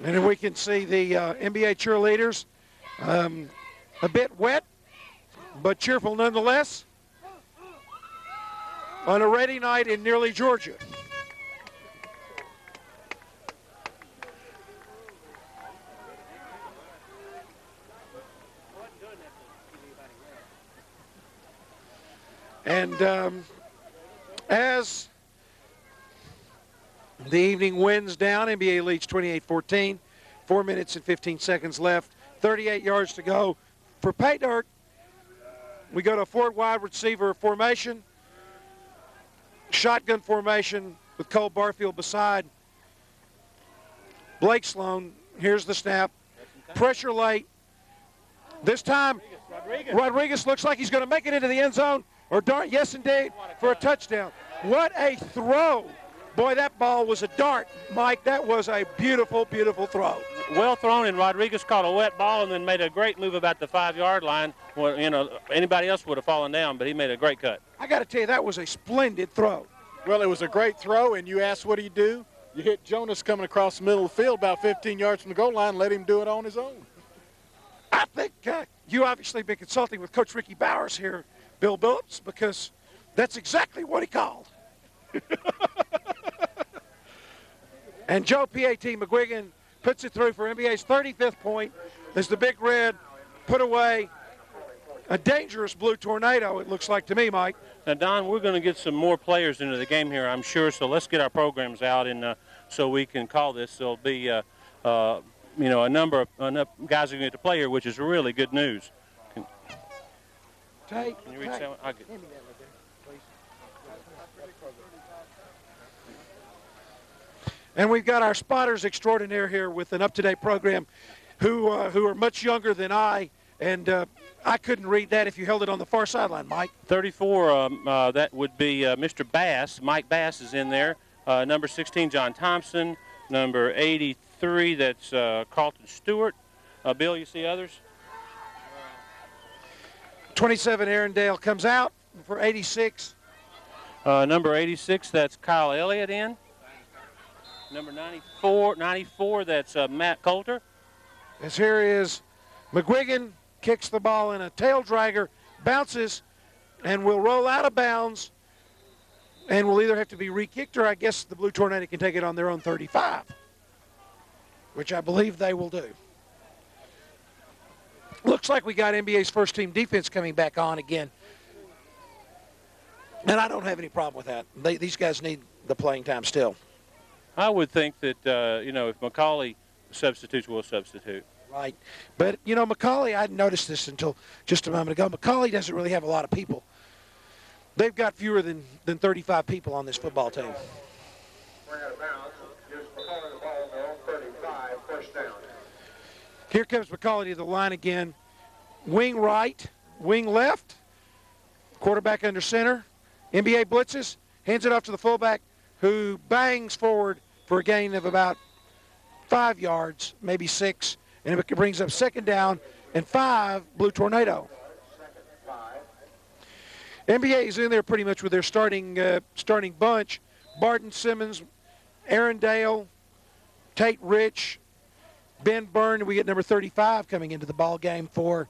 And then we can see the NBA cheerleaders a bit wet, but cheerful nonetheless on a rainy night in nearly Georgia. And as the evening winds down, NBA leads 28-14, 4 minutes and 15 seconds left, 38 yards to go. For pay dirt, we go to a forward wide receiver formation, shotgun formation with Cole Barfield beside Blake Sloan. Here's the snap. Pressure late. This time, Rodriguez looks like he's going to make it into the end zone. Or darn, yes, indeed, for a touchdown. What a throw. Boy, that ball was a dart, Mike. That was a beautiful, beautiful throw. Well thrown, and Rodriguez caught a wet ball and then made a great move about the 5-yard line. Well, you know, anybody else would have fallen down, but he made a great cut. I got to tell you, that was a splendid throw. Well, it was a great throw, and you asked what do you do? You hit Jonas coming across the middle of the field about 15 yards from the goal line, let him do it on his own. I think you obviously been consulting with Coach Ricky Bowers here, Bill Billups, because that's exactly what he called. And Joe P.A.T. McGuigan puts it through for NBA's 35th point as the Big Red put away a dangerous blue tornado, it looks like to me, Mike. Now, Don, we're going to get some more players into the game here, I'm sure, so let's get our programs out and so we can call this. There'll be, you know, a number of enough guys are going to get to play here, which is really good news. Can you reach that one? I'll get it. And we've got our spotters extraordinaire here with an up-to-date program who are much younger than I, and I couldn't read that if you held it on the far sideline, Mike. 34, that would be Mr. Bass. Mike Bass is in there. Number 16, John Thompson. Number 83, that's Carlton Stewart. Bill, you see others? 27, Aaron Dale comes out for 86. Number 86, that's Kyle Elliott in. Number 94, that's Matt Coulter. As here is McGuigan, kicks the ball in a tail dragger, bounces, and will roll out of bounds, and will either have to be re-kicked or I guess the Blue Tornado can take it on their own 35, which I believe they will do. Looks like we got NBA's first team defense coming back on again. And I don't have any problem with that. These guys need the playing time still. I would think that, you know, if McCallie substitutes, we'll substitute. Right. But, you know, McCallie, I hadn't noticed this until just a moment ago. McCallie doesn't really have a lot of people. They've got fewer than 35 people on this football team. Here comes McCallie to the line again. Wing right, wing left, quarterback under center. NBA blitzes, hands it off to the fullback, who bangs forward for a gain of about 5 yards, maybe 6, and it brings up second down and 5, Blue Tornado. NBA is in there pretty much with their starting bunch. Barton Simmons, Aaron Dale, Tate Rich, Ben Byrne. We get number 35 coming into the ball game for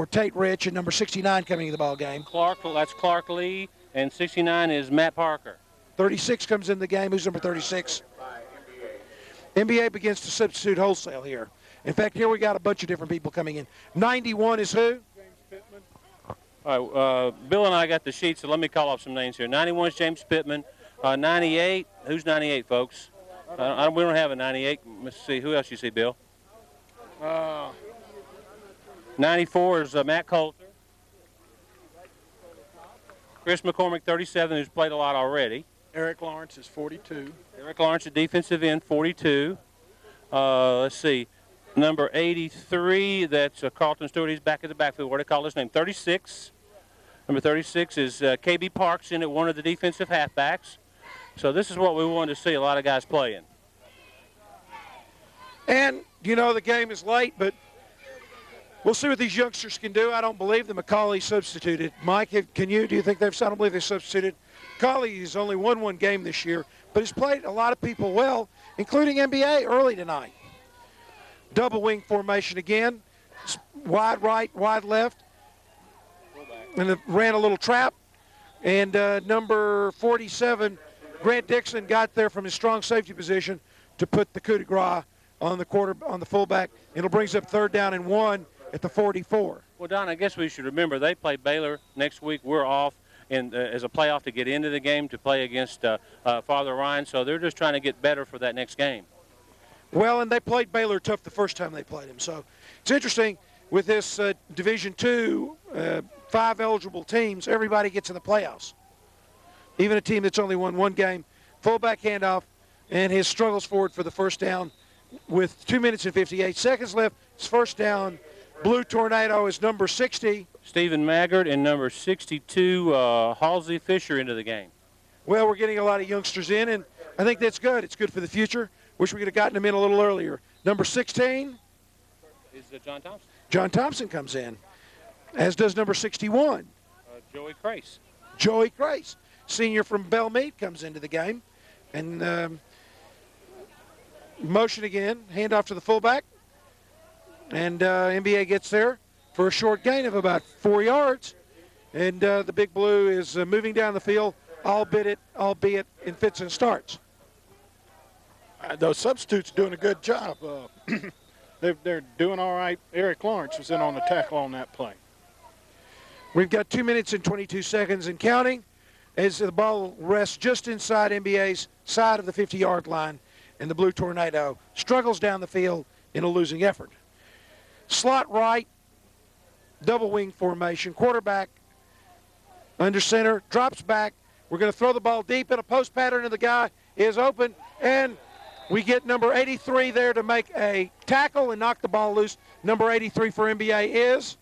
Tate Rich, and number 69 coming into the ball game. That's Clark Lee, and 69 is Matt Parker. 36 comes in the game. Who's number 36? NBA begins to substitute wholesale here. In fact, here we got a bunch of different people coming in. 91 is who? James Pittman. All right, Bill and I got the sheet, so let me call off some names here. 91 is James Pittman. 98, who's 98, folks? We don't have a 98. Let's see, who else you see, Bill? 94 is Matt Coulter. Chris McCormick, 37, who's played a lot already. Eric Lawrence is 42. Eric Lawrence, a defensive end, 42. Let's see. Number 83, that's Carlton Stewart. He's back at the backfield. What do they call his name? 36. Number 36 is KB Parks in at one of the defensive halfbacks. So this is what we wanted to see, a lot of guys playing. And, you know, the game is late, but we'll see what these youngsters can do. I don't believe that McCallie substituted. Mike, do you think I don't believe they substituted. McCallie has only won one game this year, but has played a lot of people well, including MBA early tonight. Double wing formation again. Wide right, wide left. And it ran a little trap. And number 47, Grant Dixon, got there from his strong safety position to put the coup de grace on the fullback. It'll bring us up 3rd down and 1 at the 44. Well, Don, I guess we should remember they play Baylor next week. We're off as a playoff to get into the game to play against Father Ryan. So they're just trying to get better for that next game. Well, and they played Baylor tough the first time they played him. So it's interesting with this Division II, 5 eligible teams, everybody gets in the playoffs. Even a team that's only won one game. Fullback handoff, and his struggles forward for the first down with 2 minutes and 58 seconds left. It's first down. Blue Tornado is number 60. Stephen Maggard and number 62, Halsey Fisher, into the game. Well, we're getting a lot of youngsters in, and I think that's good. It's good for the future. Wish we could have gotten them in a little earlier. Number 16 is John Thompson. John Thompson comes in, as does number 61. Joey Crace. Joey Crace, senior from Belmead, comes into the game. And motion again, handoff to the fullback. And NBA gets there for a short gain of about 4 yards. And the Big Blue is moving down the field, albeit in fits and starts. Those substitutes doing a good job. They're doing all right. Eric Lawrence was in on the tackle on that play. We've got 2 minutes and 22 seconds and counting as the ball rests just inside NBA's side of the 50-yard line, and the Blue Tornado struggles down the field in a losing effort. Slot right, double wing formation, quarterback under center, drops back. We're going to throw the ball deep in a post pattern, and the guy is open, and we get number 83 there to make a tackle and knock the ball loose. Number 83 for NBA is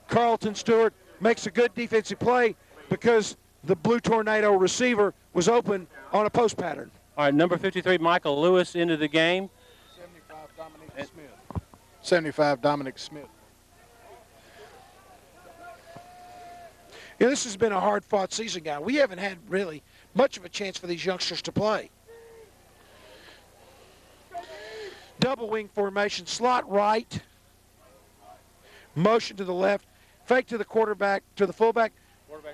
Carlton Stewart. Makes a good defensive play because the Blue Tornado receiver was open on a post pattern. All right, number 53, Michael Lewis, into the game. 75, Dominic Smith. Yeah, this has been a hard-fought season, guy. We haven't had really much of a chance for these youngsters to play. Double wing formation, slot right, motion to the left, fake to the quarterback, to the fullback.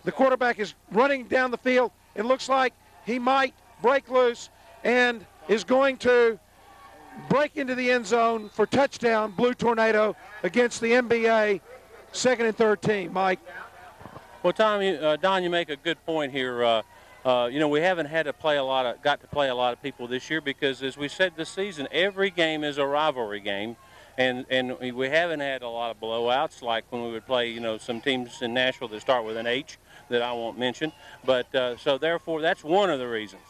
The quarterback is running down the field. It looks like he might break loose and is going to break into the end zone for touchdown, Blue Tornado, against the NBA second and third team. Mike. Well, Tom, Don, you make a good point here. You know, we haven't got to play a lot of people this year because, as we said this season, every game is a rivalry game, and we haven't had a lot of blowouts like when we would play, you know, some teams in Nashville that start with an H that I won't mention. But so therefore, that's one of the reasons.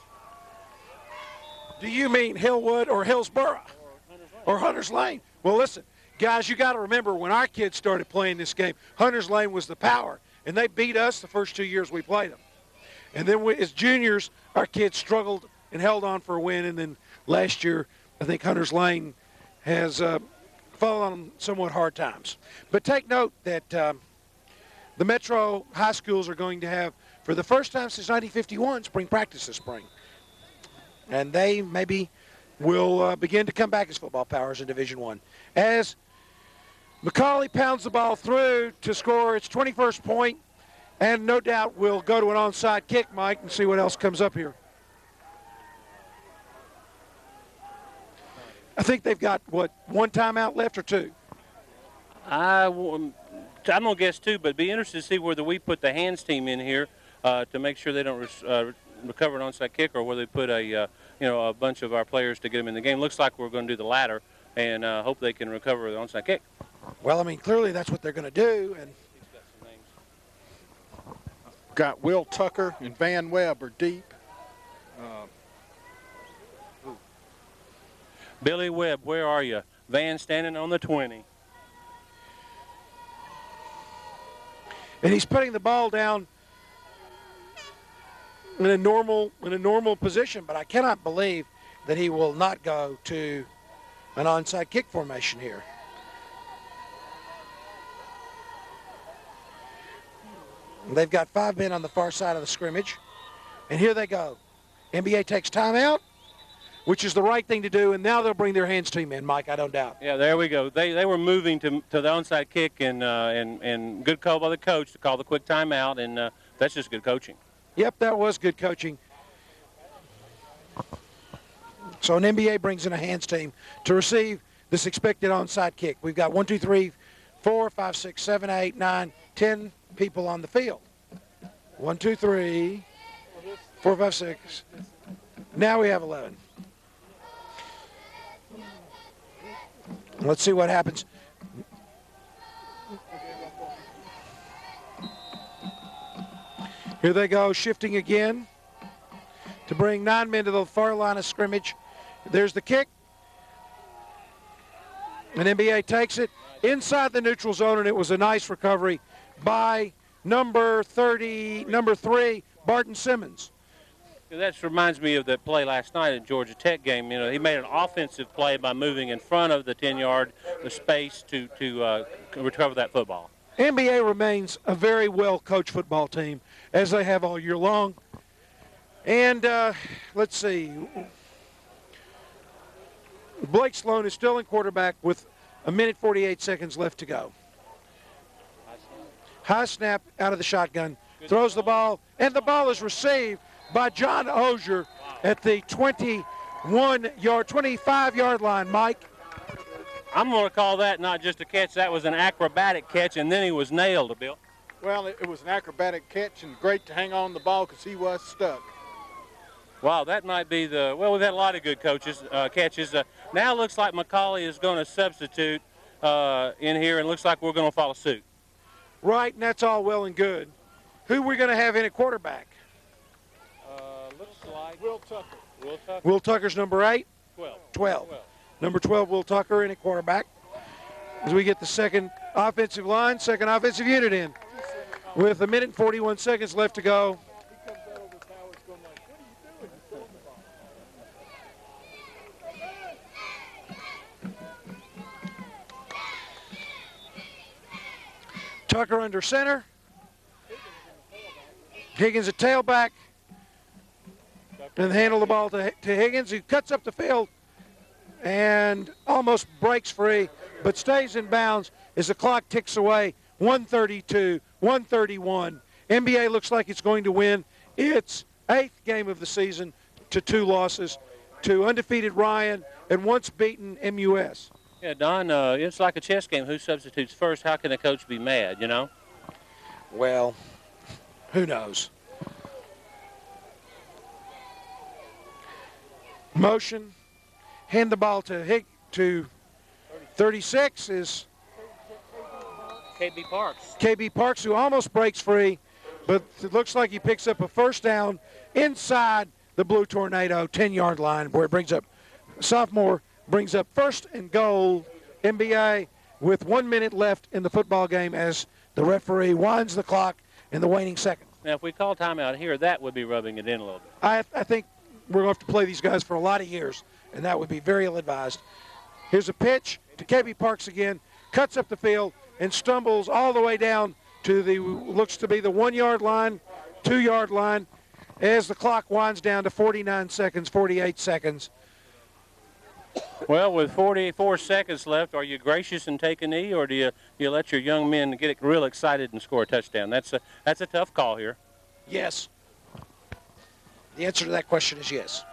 Do you mean Hillwood or Hillsborough or Hunters Lane? Well, listen, guys, you got to remember when our kids started playing this game, Hunters Lane was the power, and they beat us the first 2 years we played them. And then as juniors, our kids struggled and held on for a win. And then last year, I think Hunters Lane has fallen on somewhat hard times. But take note that the Metro high schools are going to have, for the first time since 1951, spring practice this spring. And they maybe will begin to come back as football powers in Division I. As McCallie pounds the ball through to score its 21st point, and no doubt we'll go to an onside kick, Mike, and see what else comes up here. I think they've got, what, one timeout left or two? I'm going to guess two, but it'd be interested to see whether we put the hands team in here to make sure they don't recover an onside kick, or whether they put a bunch of our players to get them in the game. Looks like we're going to do the latter and hope they can recover the onside kick. Well, I mean, clearly that's what they're going to do. And got Will Tucker and Van Webb are deep. Billy Webb, where are you? Van standing on the 20. And he's putting the ball down in a normal position, but I cannot believe that he will not go to an onside kick formation here. They've got 5 men on the far side of the scrimmage. And here they go. NBA takes timeout, which is the right thing to do, and now they'll bring their hands team in, Mike, I don't doubt. Yeah, there we go. They were moving to the onside kick, and good call by the coach to call the quick timeout, and that's just good coaching. Yep, that was good coaching. So an NBA brings in a hands team to receive this expected onside kick. We've got 1, 2, 3, 4, 5, 6, 7, 8, 9, 10 people on the field. 1, 2, 3, 4, 5, 6. Now we have 11. Let's see what happens. Here they go, shifting again to bring 9 men to the far line of scrimmage. There's the kick. And NBA takes it inside the neutral zone, and it was a nice recovery by number 3, Barton Simmons. That reminds me of that play last night at Georgia Tech game. You know, he made an offensive play by moving in front of the 10-yard space to recover that football. NBA remains a very well-coached football team, as they have all year long. And let's see. Blake Sloan is still in quarterback with 1:48 seconds left to go. High snap out of the shotgun, throws the ball, and the ball is received by John Ozier at the 25-yard line, Mike. I'm going to call that not just a catch, that was an acrobatic catch, and then he was nailed, Bill. Well, it was an acrobatic catch, and great to hang on the ball because he was stuck. Wow, that might be well, we've had a lot of good catches. Now it looks like McCallie is going to substitute in here, and looks like we're going to follow suit. Right, and that's all well and good. Who are we going to have in at quarterback? Looks like Will Tucker. Will Tucker's number 8? 12. Number 12, Will Tucker in at quarterback. As we get the second offensive unit in. With 1:41 seconds left to go. Tucker under center. Higgins at tailback. And handle the ball to Higgins, who cuts up the field and almost breaks free, but stays in bounds as the clock ticks away. 1:32, 1:31. NBA looks like it's going to win its 8th game of the season to 2 losses to undefeated Ryan and once beaten MUS. Yeah, Don, it's like a chess game. Who substitutes first? How can a coach be mad, you know? Well, who knows? Motion. Hand the ball to 36 is KB Parks. KB Parks, who almost breaks free, but it looks like he picks up a first down inside the Blue Tornado 10-yard line, where it brings up sophomore brings up first and goal. NBA with 1 minute left in the football game as the referee winds the clock in the waning seconds. Now, if we call timeout here, that would be rubbing it in a little bit. I think we're going to have to play these guys for a lot of years, and that would be very ill-advised. Here's a pitch to KB Parks again, cuts up the field, and stumbles all the way down to looks to be the 1-yard line, 2-yard line, as the clock winds down to 48 seconds. Well, with 44 seconds left, are you gracious and take a knee, or do you let your young men get real excited and score a touchdown? That's a tough call here. Yes. The answer to that question is yes.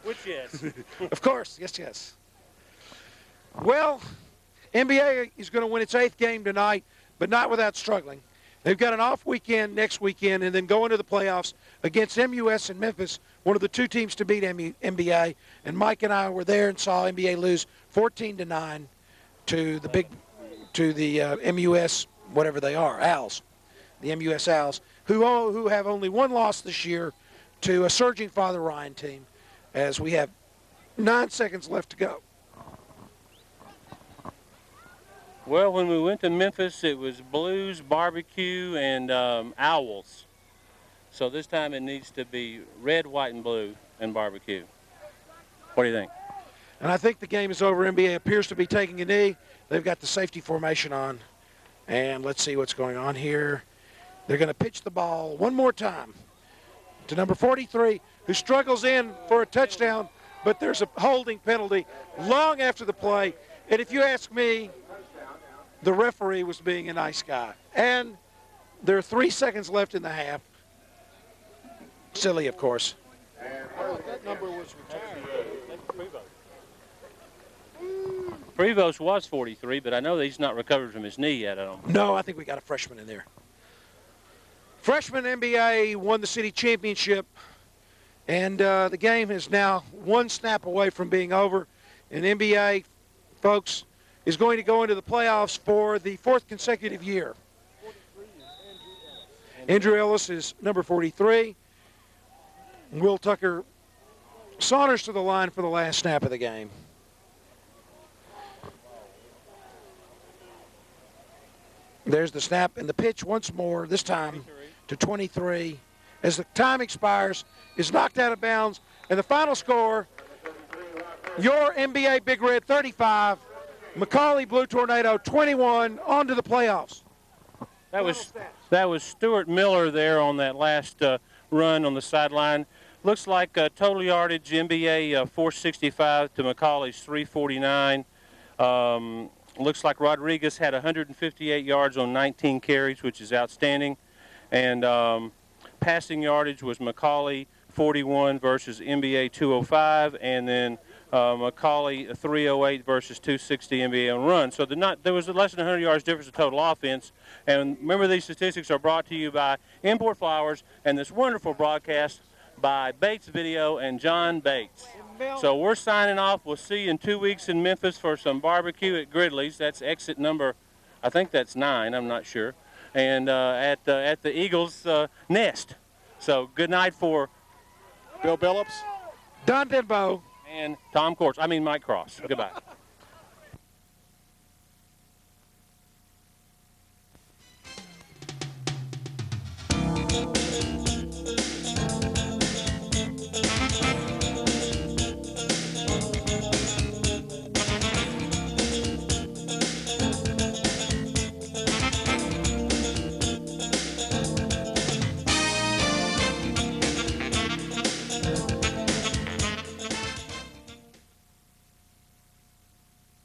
Which yes? Of course, yes. Well, NBA is going to win its 8th game tonight, but not without struggling. They've got an off weekend next weekend and then go into the playoffs against MUS and Memphis, one of the 2 teams to beat NBA. And Mike and I were there and saw NBA lose 14-9 to the MUS, whatever they are, Owls, the MUS Owls, who have only 1 loss this year to a surging Father Ryan team, as we have 9 seconds left to go. Well, when we went to Memphis, it was Blues, Barbecue, and Owls. So this time it needs to be red, white, and blue, and barbecue. What do you think? And I think the game is over. MBA appears to be taking a knee. They've got the safety formation on. And let's see what's going on here. They're going to pitch the ball one more time to number 43, who struggles in for a touchdown, but there's a holding penalty long after the play. And if you ask me, the referee was being a nice guy. And there are 3 seconds left in the half. Silly, of course. That number was retired. Prevost was 43, but I know that he's not recovered from his knee yet. I don't. No, I think we got a freshman in there. Freshman MBA won the city championship, and the game is now one snap away from being over. And MBA, folks, is going to go into the playoffs for the 4th consecutive year. Andrew Ellis is number 43. Will Tucker saunters to the line for the last snap of the game. There's the snap and the pitch once more, this time to 23. As the time expires, is knocked out of bounds. And the final score, your MBA Big Red 35, McCallie Blue Tornado 21, on to the playoffs. That was Stuart Miller there on that last run on the sideline. Looks like total yardage, MBA 465 to McCallie's 349. Looks like Rodriguez had 158 yards on 19 carries, which is outstanding. And passing yardage was McCallie 41 versus MBA 205, and then McCallie 308 versus 260 MBA on run. So there was less than 100 yards difference in total offense. And remember, these statistics are brought to you by Import Flowers and this wonderful broadcast by Bates Video and John Bates. So we're signing off. We'll see you in 2 weeks in Memphis for some barbecue at Gridley's. That's exit number, I think that's 9. I'm not sure. And at the Eagles Nest. So good night for Bill Billups, Don Denbo, and Tom Courts. I mean Mike Cross. Goodbye.